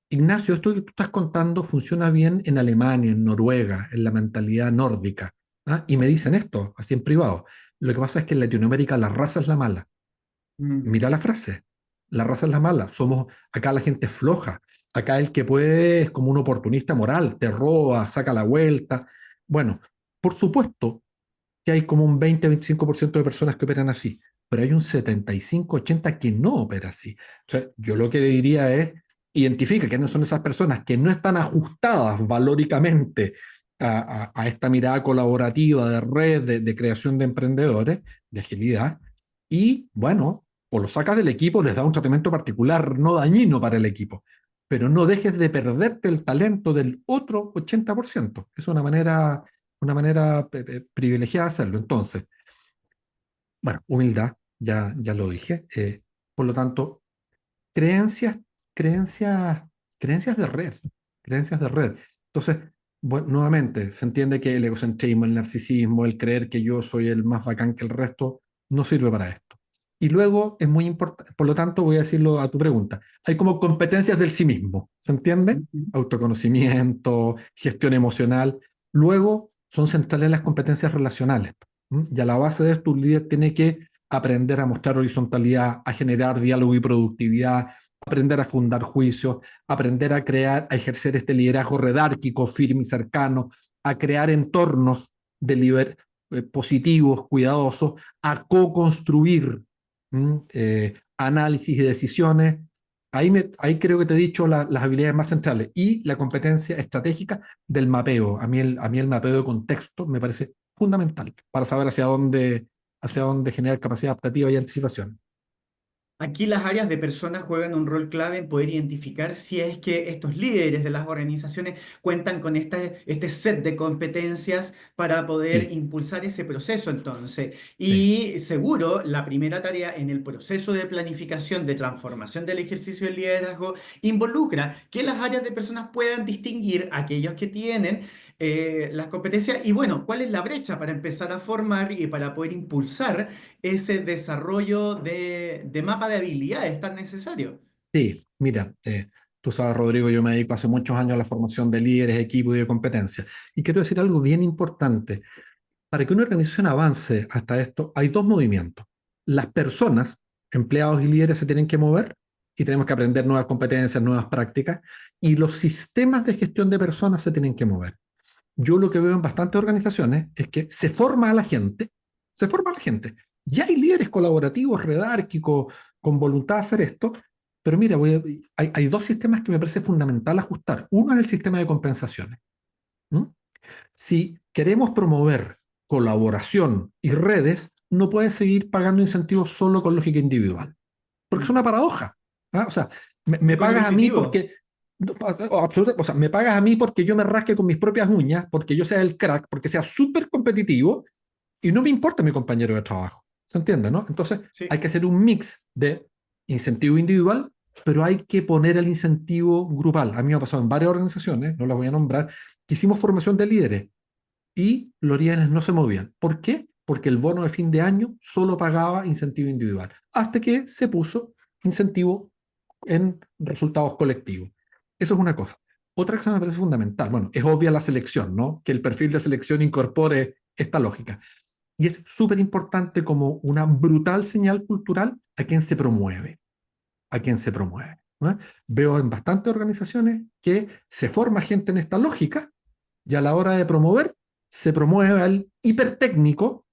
Ignacio, esto que tú estás contando funciona bien en Alemania, en Noruega, en la mentalidad nórdica. ¿Ah? Y me dicen esto, así en privado. Lo que pasa es que en Latinoamérica la raza es la mala. Mm. Mira la frase. La raza es la mala. Somos, acá la gente es floja. Acá el que puede es como un oportunista moral, te roba, saca la vuelta. Bueno, por supuesto que hay como un 20-25% de personas que operan así, pero hay un 75-80% que no opera así. O sea, yo lo que diría es, identifica quiénes son esas personas que no están ajustadas valóricamente a esta mirada colaborativa de red, de creación de emprendedores, de agilidad, y bueno, o lo sacas del equipo, les da un tratamiento particular no dañino para el equipo, pero no dejes de perderte el talento del otro 80%. Es una manera privilegiada de hacerlo. Entonces, bueno, humildad, ya lo dije. Por lo tanto, creencias, creencias, creencias de red, creencias de red. Entonces, bueno, nuevamente, se entiende que el egocentrismo, el narcisismo, el creer que yo soy el más bacán que el resto, no sirve para esto. Y luego es muy importante, por lo tanto, voy a decirlo a tu pregunta, hay como competencias del sí mismo, ¿se entiende? Ujú. Autoconocimiento, gestión emocional. Luego son centrales las competencias relacionales. Y a la base de esto, un líder tiene que aprender a mostrar horizontalidad, a generar diálogo y productividad, aprender a fundar juicios, aprender a crear, a ejercer este liderazgo redárquico, firme y cercano, a crear entornos positivos, cuidadosos, a co-construir análisis y decisiones. Ahí creo que te he dicho las habilidades más centrales y la competencia estratégica del mapeo. A mí el mapeo de contexto me parece fundamental para saber hacia dónde generar capacidad adaptativa y anticipación. Aquí las áreas de personas juegan un rol clave en poder identificar si es que estos líderes de las organizaciones cuentan con este set de competencias para poder Sí, impulsar ese proceso entonces. sí, Y seguro la primera tarea en el proceso de planificación, de transformación del ejercicio del liderazgo, involucra que las áreas de personas puedan distinguir aquellos que tienen las competencias y bueno, cuál es la brecha para empezar a formar y para poder impulsar ese desarrollo de mapa de habilidades tan necesario. sí. Mira, tú sabes, Rodrigo, yo me dedico hace muchos años a la formación de líderes, equipos y de competencia. Y quiero decir algo bien importante. Para que una organización avance hasta esto, hay dos movimientos. las personas, empleados y líderes se tienen que mover y tenemos que aprender nuevas competencias, nuevas prácticas, y los sistemas de gestión de personas se tienen que mover. Yo lo que veo en bastantes organizaciones es que se forma a la gente. Ya hay líderes colaborativos, redárquicos, con voluntad de hacer esto, pero mira, hay dos sistemas que me parece fundamental ajustar. Uno es el sistema de compensaciones. ¿Mm? Si queremos promover colaboración y redes, no puedes seguir pagando incentivos solo con lógica individual, porque es Mm. una paradoja. ¿Ah? O sea, me pagas a mí Contraintuitivo. porque, no, o sea, me pagas a mí porque yo me rasque con mis propias uñas, porque yo sea el crack, porque sea súper competitivo y no me importa mi compañero de trabajo. ¿Se entiende, no? Entonces, hay Sí. que hacer un mix de incentivo individual, pero hay que poner el incentivo grupal. A mí me ha pasado en varias organizaciones, no las voy a nombrar, que hicimos formación de líderes y los líderes no se movían. ¿Por qué? Porque el bono de fin de año solo pagaba incentivo individual, hasta que se puso incentivo en resultados colectivos. Eso es una cosa. Otra cosa que me parece fundamental, bueno, es obvia la selección, ¿no? Que el perfil de selección incorpore esta lógica. Y es súper importante como una brutal señal cultural a quien se promueve, a quien se promueve, ¿no? Veo en bastantes organizaciones que se forma gente en esta lógica y a la hora de promover, se promueve al hipertécnico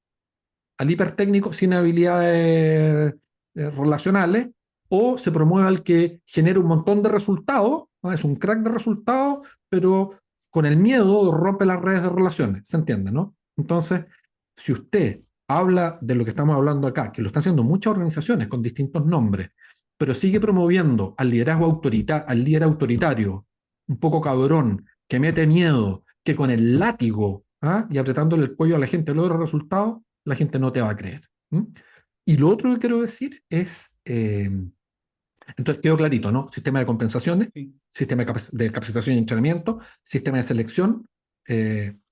sin habilidades relacionales, o se promueve al que genera un montón de resultados, ¿no? Es un crack de resultados, pero con el miedo rompe las redes de relaciones, ¿se entiende, no? Entonces, si usted habla de lo que estamos hablando acá, que lo están haciendo muchas organizaciones con distintos nombres, pero sigue promoviendo al liderazgo al líder autoritario, un poco cabrón, que mete miedo, que con el látigo, ¿ah? Y apretándole el cuello a la gente logra resultados, la gente no te va a creer. ¿Mm? Y lo otro que quiero decir es, entonces quedó clarito, ¿no? Sistema de compensaciones, Sí. sistema de capacitación y entrenamiento, sistema de selección,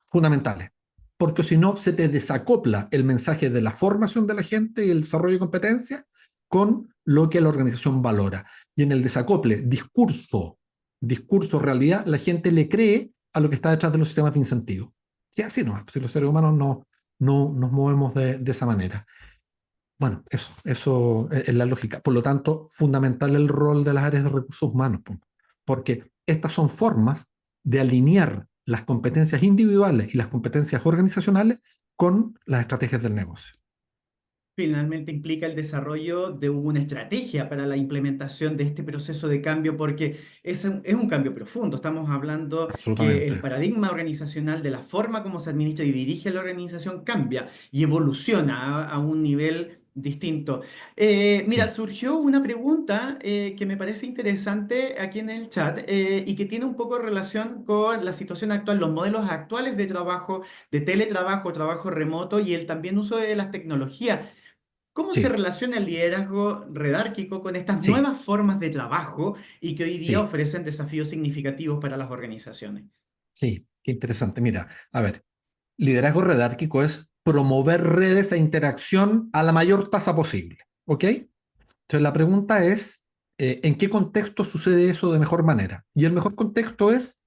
fundamentales. Porque si no, se te desacopla el mensaje de la formación de la gente y el desarrollo de competencias con lo que la organización valora. Y en el desacople, realidad, la gente le cree a lo que está detrás de los sistemas de incentivos. Sí, así no, si los seres humanos no nos movemos de esa manera. Bueno, eso es la lógica. Por lo tanto, fundamental el rol de las áreas de recursos humanos, porque estas son formas de alinear las competencias individuales y las competencias organizacionales con las estrategias del negocio. Finalmente implica el desarrollo de una estrategia para la implementación de este proceso de cambio, porque es un cambio profundo. Estamos hablando que el Absolutamente. paradigma organizacional de la forma como se administra y dirige la organización cambia y evoluciona a un nivel distinto. Mira, Sí, surgió una pregunta que me parece interesante aquí en el chat y que tiene un poco relación con la situación actual, los modelos actuales de trabajo, de teletrabajo, trabajo remoto y el también uso de las tecnologías. ¿Cómo se sí, relaciona el liderazgo redárquico con estas sí, nuevas formas de trabajo y que hoy día sí, ofrecen desafíos significativos para las organizaciones? sí. Qué interesante. Mira, a ver, liderazgo redárquico es promover redes e interacción a la mayor tasa posible. ¿Ok? Entonces la pregunta es, ¿en qué contexto sucede eso de mejor manera? Y el mejor contexto es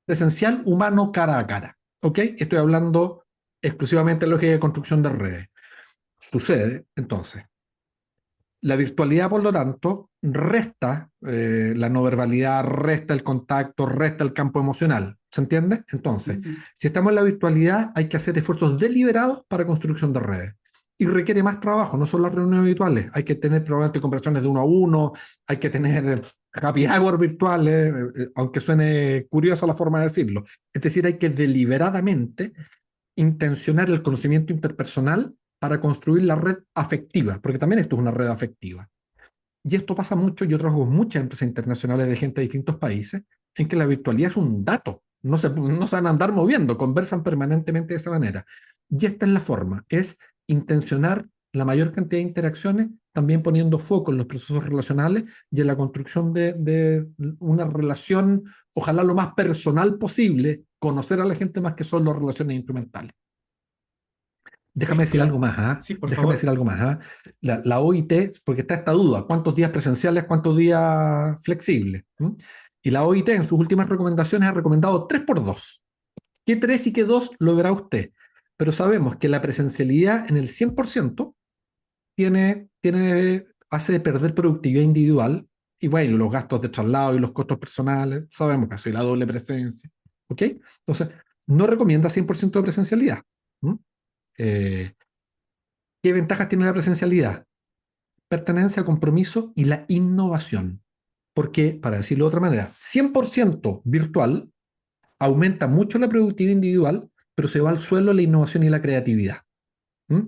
presencial, humano, cara a cara. ¿Ok? Estoy hablando exclusivamente de lógica de construcción de redes. Sucede, entonces, la virtualidad, por lo tanto, resta la no verbalidad, resta el contacto, resta el campo emocional. ¿Se entiende? Entonces, Ujú. si estamos en la virtualidad, hay que hacer esfuerzos deliberados para construcción de redes. Y requiere más trabajo, no son las reuniones habituales. Hay que tener probablemente conversaciones de uno a uno, hay que tener happy hour virtuales, aunque suene curiosa la forma de decirlo. Es decir, hay que deliberadamente intencionar el conocimiento interpersonal para construir la red afectiva, porque también esto es una red afectiva. Y esto pasa mucho, yo trabajo con muchas empresas internacionales de gente de distintos países, en que la virtualidad es un dato, no se van a andar moviendo, conversan permanentemente de esa manera. Y esta es la forma, es intencionar la mayor cantidad de interacciones, también poniendo foco en los procesos relacionales y en la construcción de una relación, ojalá lo más personal posible, conocer a la gente más que solo relaciones instrumentales. Déjame decir algo Mezcla. más, ¿ah? Sí, por Déjame decir favor. algo más, ¿ah? La OIT, porque está esta duda, ¿cuántos días presenciales, cuántos días flexibles? ¿Mm? Y la OIT en sus últimas recomendaciones ha recomendado 3 por 2. ¿Qué 3 y qué 2 lo verá usted? Pero sabemos que la presencialidad en el 100% hace perder productividad individual y bueno, los gastos de traslado y los costos personales, sabemos que soy la doble presencia. ¿Ok? Entonces, no recomienda 100% de presencialidad. ¿Mm? Eh, ¿Qué ventajas tiene la presencialidad? Pertenencia, compromiso y la innovación. Porque, para decirlo de otra manera, 100% virtual aumenta mucho la productividad individual, pero se va al suelo la innovación y la creatividad.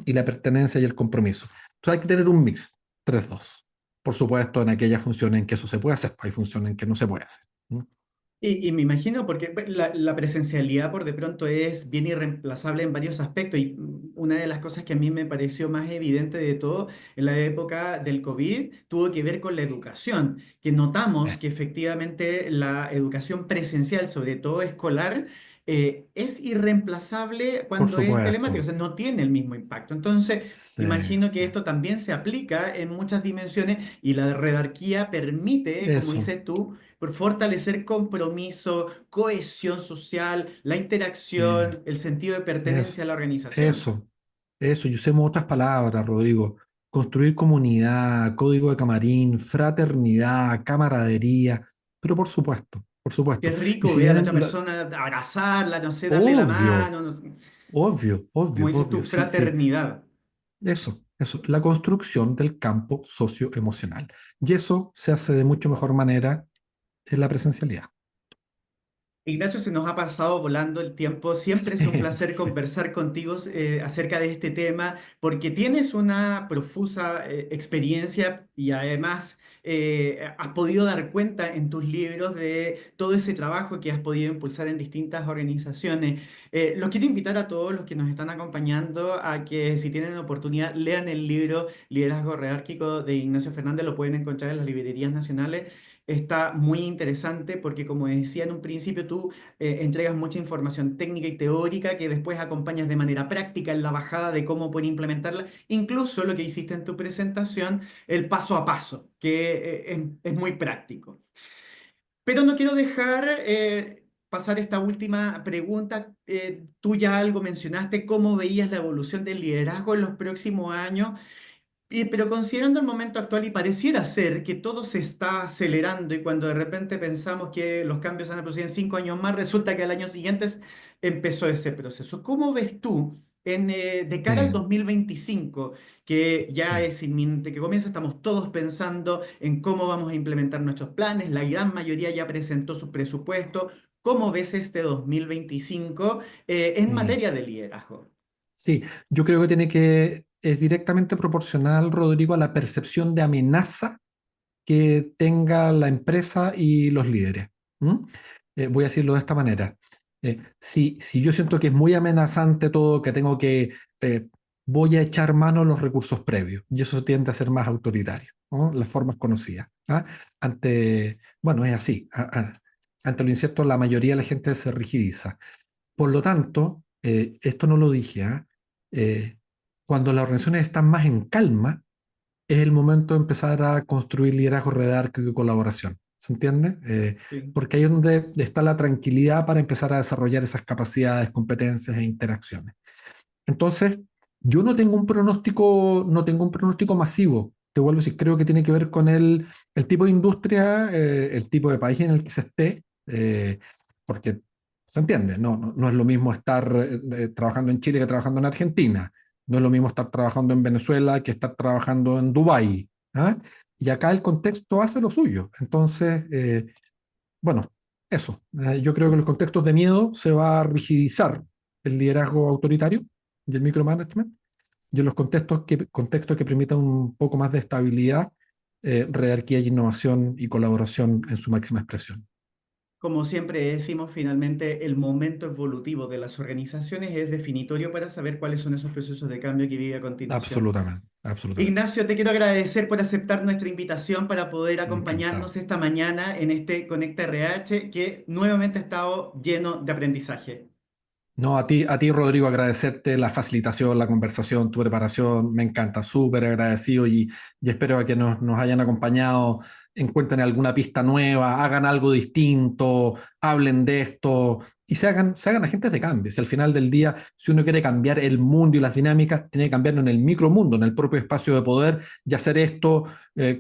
Y la pertenencia y el compromiso. Entonces hay que tener un mix, 3-2. Por supuesto, en aquellas funciones en que eso se puede hacer, hay funciones en que no se puede hacer. Y me imagino, porque pues, la presencialidad por de pronto es bien irreemplazable en varios aspectos. Y una de las cosas que a mí me pareció más evidente de todo en la época del COVID tuvo que ver con la educación, que notamos que efectivamente la educación presencial, sobre todo escolar, es irreemplazable Por cuando es telemática, o supuesto. sea, no tiene el mismo impacto. Entonces, Sí, imagino sí. que esto también se aplica en muchas dimensiones y la redarquía permite, como Eso, dices tú, por fortalecer compromiso, cohesión social, la sí, interacción, el sentido de eso, pertenencia a la organización. eso, eso. Y usemos otras palabras, Rodrigo. Construir comunidad, código de camarín, fraternidad, camaradería, pero por supuesto, por Qué supuesto. Y rico si ver a la otra bien, persona, abrazarla, no sé, darle la obvio, mano, no sé, obvio, como obvio, dices tú, obvio, sí, sí. fraternidad. Eso, la construcción del campo socioemocional. Y eso se hace de mucho mejor manera en la presencialidad. Ignacio, se nos ha pasado volando el tiempo. Siempre es un Sí, placer sí, conversar contigo acerca de este tema porque tienes una profusa experiencia y además has podido dar cuenta en tus libros de todo ese trabajo que has podido impulsar en distintas organizaciones. Los quiero invitar a todos los que nos están acompañando a que si tienen oportunidad lean el libro Liderazgo Redárquico de Ignacio Fernández. Lo pueden encontrar en las librerías nacionales. Está muy interesante porque, como decía en un principio, tú entregas mucha información técnica y teórica que después acompañas de manera práctica en la bajada de cómo pueden implementarla. Incluso lo que hiciste en tu presentación, el paso a paso, que es muy práctico. Pero no quiero dejar pasar esta última pregunta. Tú ya algo mencionaste, cómo veías la evolución del liderazgo en los próximos años. Pero considerando el momento actual y pareciera ser que todo se está acelerando y cuando de repente pensamos que los cambios se van a producir en 5 años más, resulta que al año siguiente empezó ese proceso. ¿Cómo ves tú de cara al sí, 2025, que ya sí. es inminente, que comienza, estamos todos pensando en cómo vamos a implementar nuestros planes, la gran mayoría ya presentó sus presupuestos? ¿Cómo ves este 2025 en Mm. materia de liderazgo? Sí, yo creo que es directamente proporcional, Rodrigo, a la percepción de amenaza que tenga la empresa y los líderes. ¿Mm? Voy a decirlo de esta manera. Si yo siento que es muy amenazante todo, que eh, voy a echar mano a los recursos previos, y eso tiende a ser más autoritario, ¿no? Las formas conocidas. ¿Ah? Bueno, es así. Ante lo incierto, la mayoría de la gente se rigidiza. Por lo tanto, esto no lo dije, ¿ah? Eh, Cuando las organizaciones están más en calma, es el momento de empezar a construir liderazgo redárquico y colaboración. ¿Se entiende? Sí. Porque ahí es donde está la tranquilidad para empezar a desarrollar esas capacidades, competencias e interacciones. Entonces, yo no tengo un pronóstico masivo. Te vuelvo a decir, creo que tiene que ver con el tipo de industria, el tipo de país en el que se esté, porque se entiende, no es lo mismo estar trabajando en Chile que trabajando en Argentina, no es lo mismo estar trabajando en Venezuela que estar trabajando en Dubái. ¿Ah? Y acá el contexto hace lo suyo. Entonces, bueno, eso. Yo creo que en los contextos de miedo se va a rigidizar el liderazgo autoritario y el micromanagement, y en los contextos que permitan un poco más de estabilidad, redarquía y innovación y colaboración en su máxima expresión. Como siempre decimos, finalmente el momento evolutivo de las organizaciones es definitorio para saber cuáles son esos procesos de cambio que vive a continuación. Absolutamente, absolutamente. Ignacio, te quiero agradecer por aceptar nuestra invitación para poder Encantado. acompañarnos esta mañana en este Conecta RH que nuevamente ha estado lleno de aprendizaje. No, a ti, Rodrigo, agradecerte la facilitación, la conversación, tu preparación, me encanta, súper agradecido y espero que nos hayan acompañado, encuentren alguna pista nueva, hagan algo distinto, hablen de esto y se hagan agentes de cambio. Si al final del día, si uno quiere cambiar el mundo y las dinámicas, tiene que cambiarlo en el micromundo, en el propio espacio de poder y hacer esto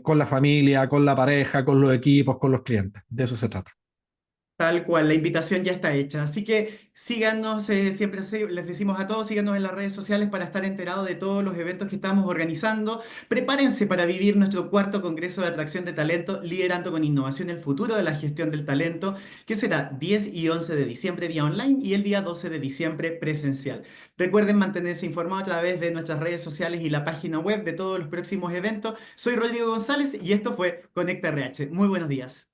con la familia, con la pareja, con los equipos, con los clientes. De eso se trata. Tal cual, la invitación ya está hecha. Así que síganos, siempre les decimos a todos, síganos en las redes sociales para estar enterados de todos los eventos que estamos organizando. Prepárense para vivir nuestro cuarto Congreso de Atracción de Talento, liderando con innovación el futuro de la gestión del talento, que será 10 y 11 de diciembre vía online y el día 12 de diciembre presencial. Recuerden mantenerse informados a través de nuestras redes sociales y la página web de todos los próximos eventos. Soy Rodrigo González y esto fue Conecta RH. Muy buenos días.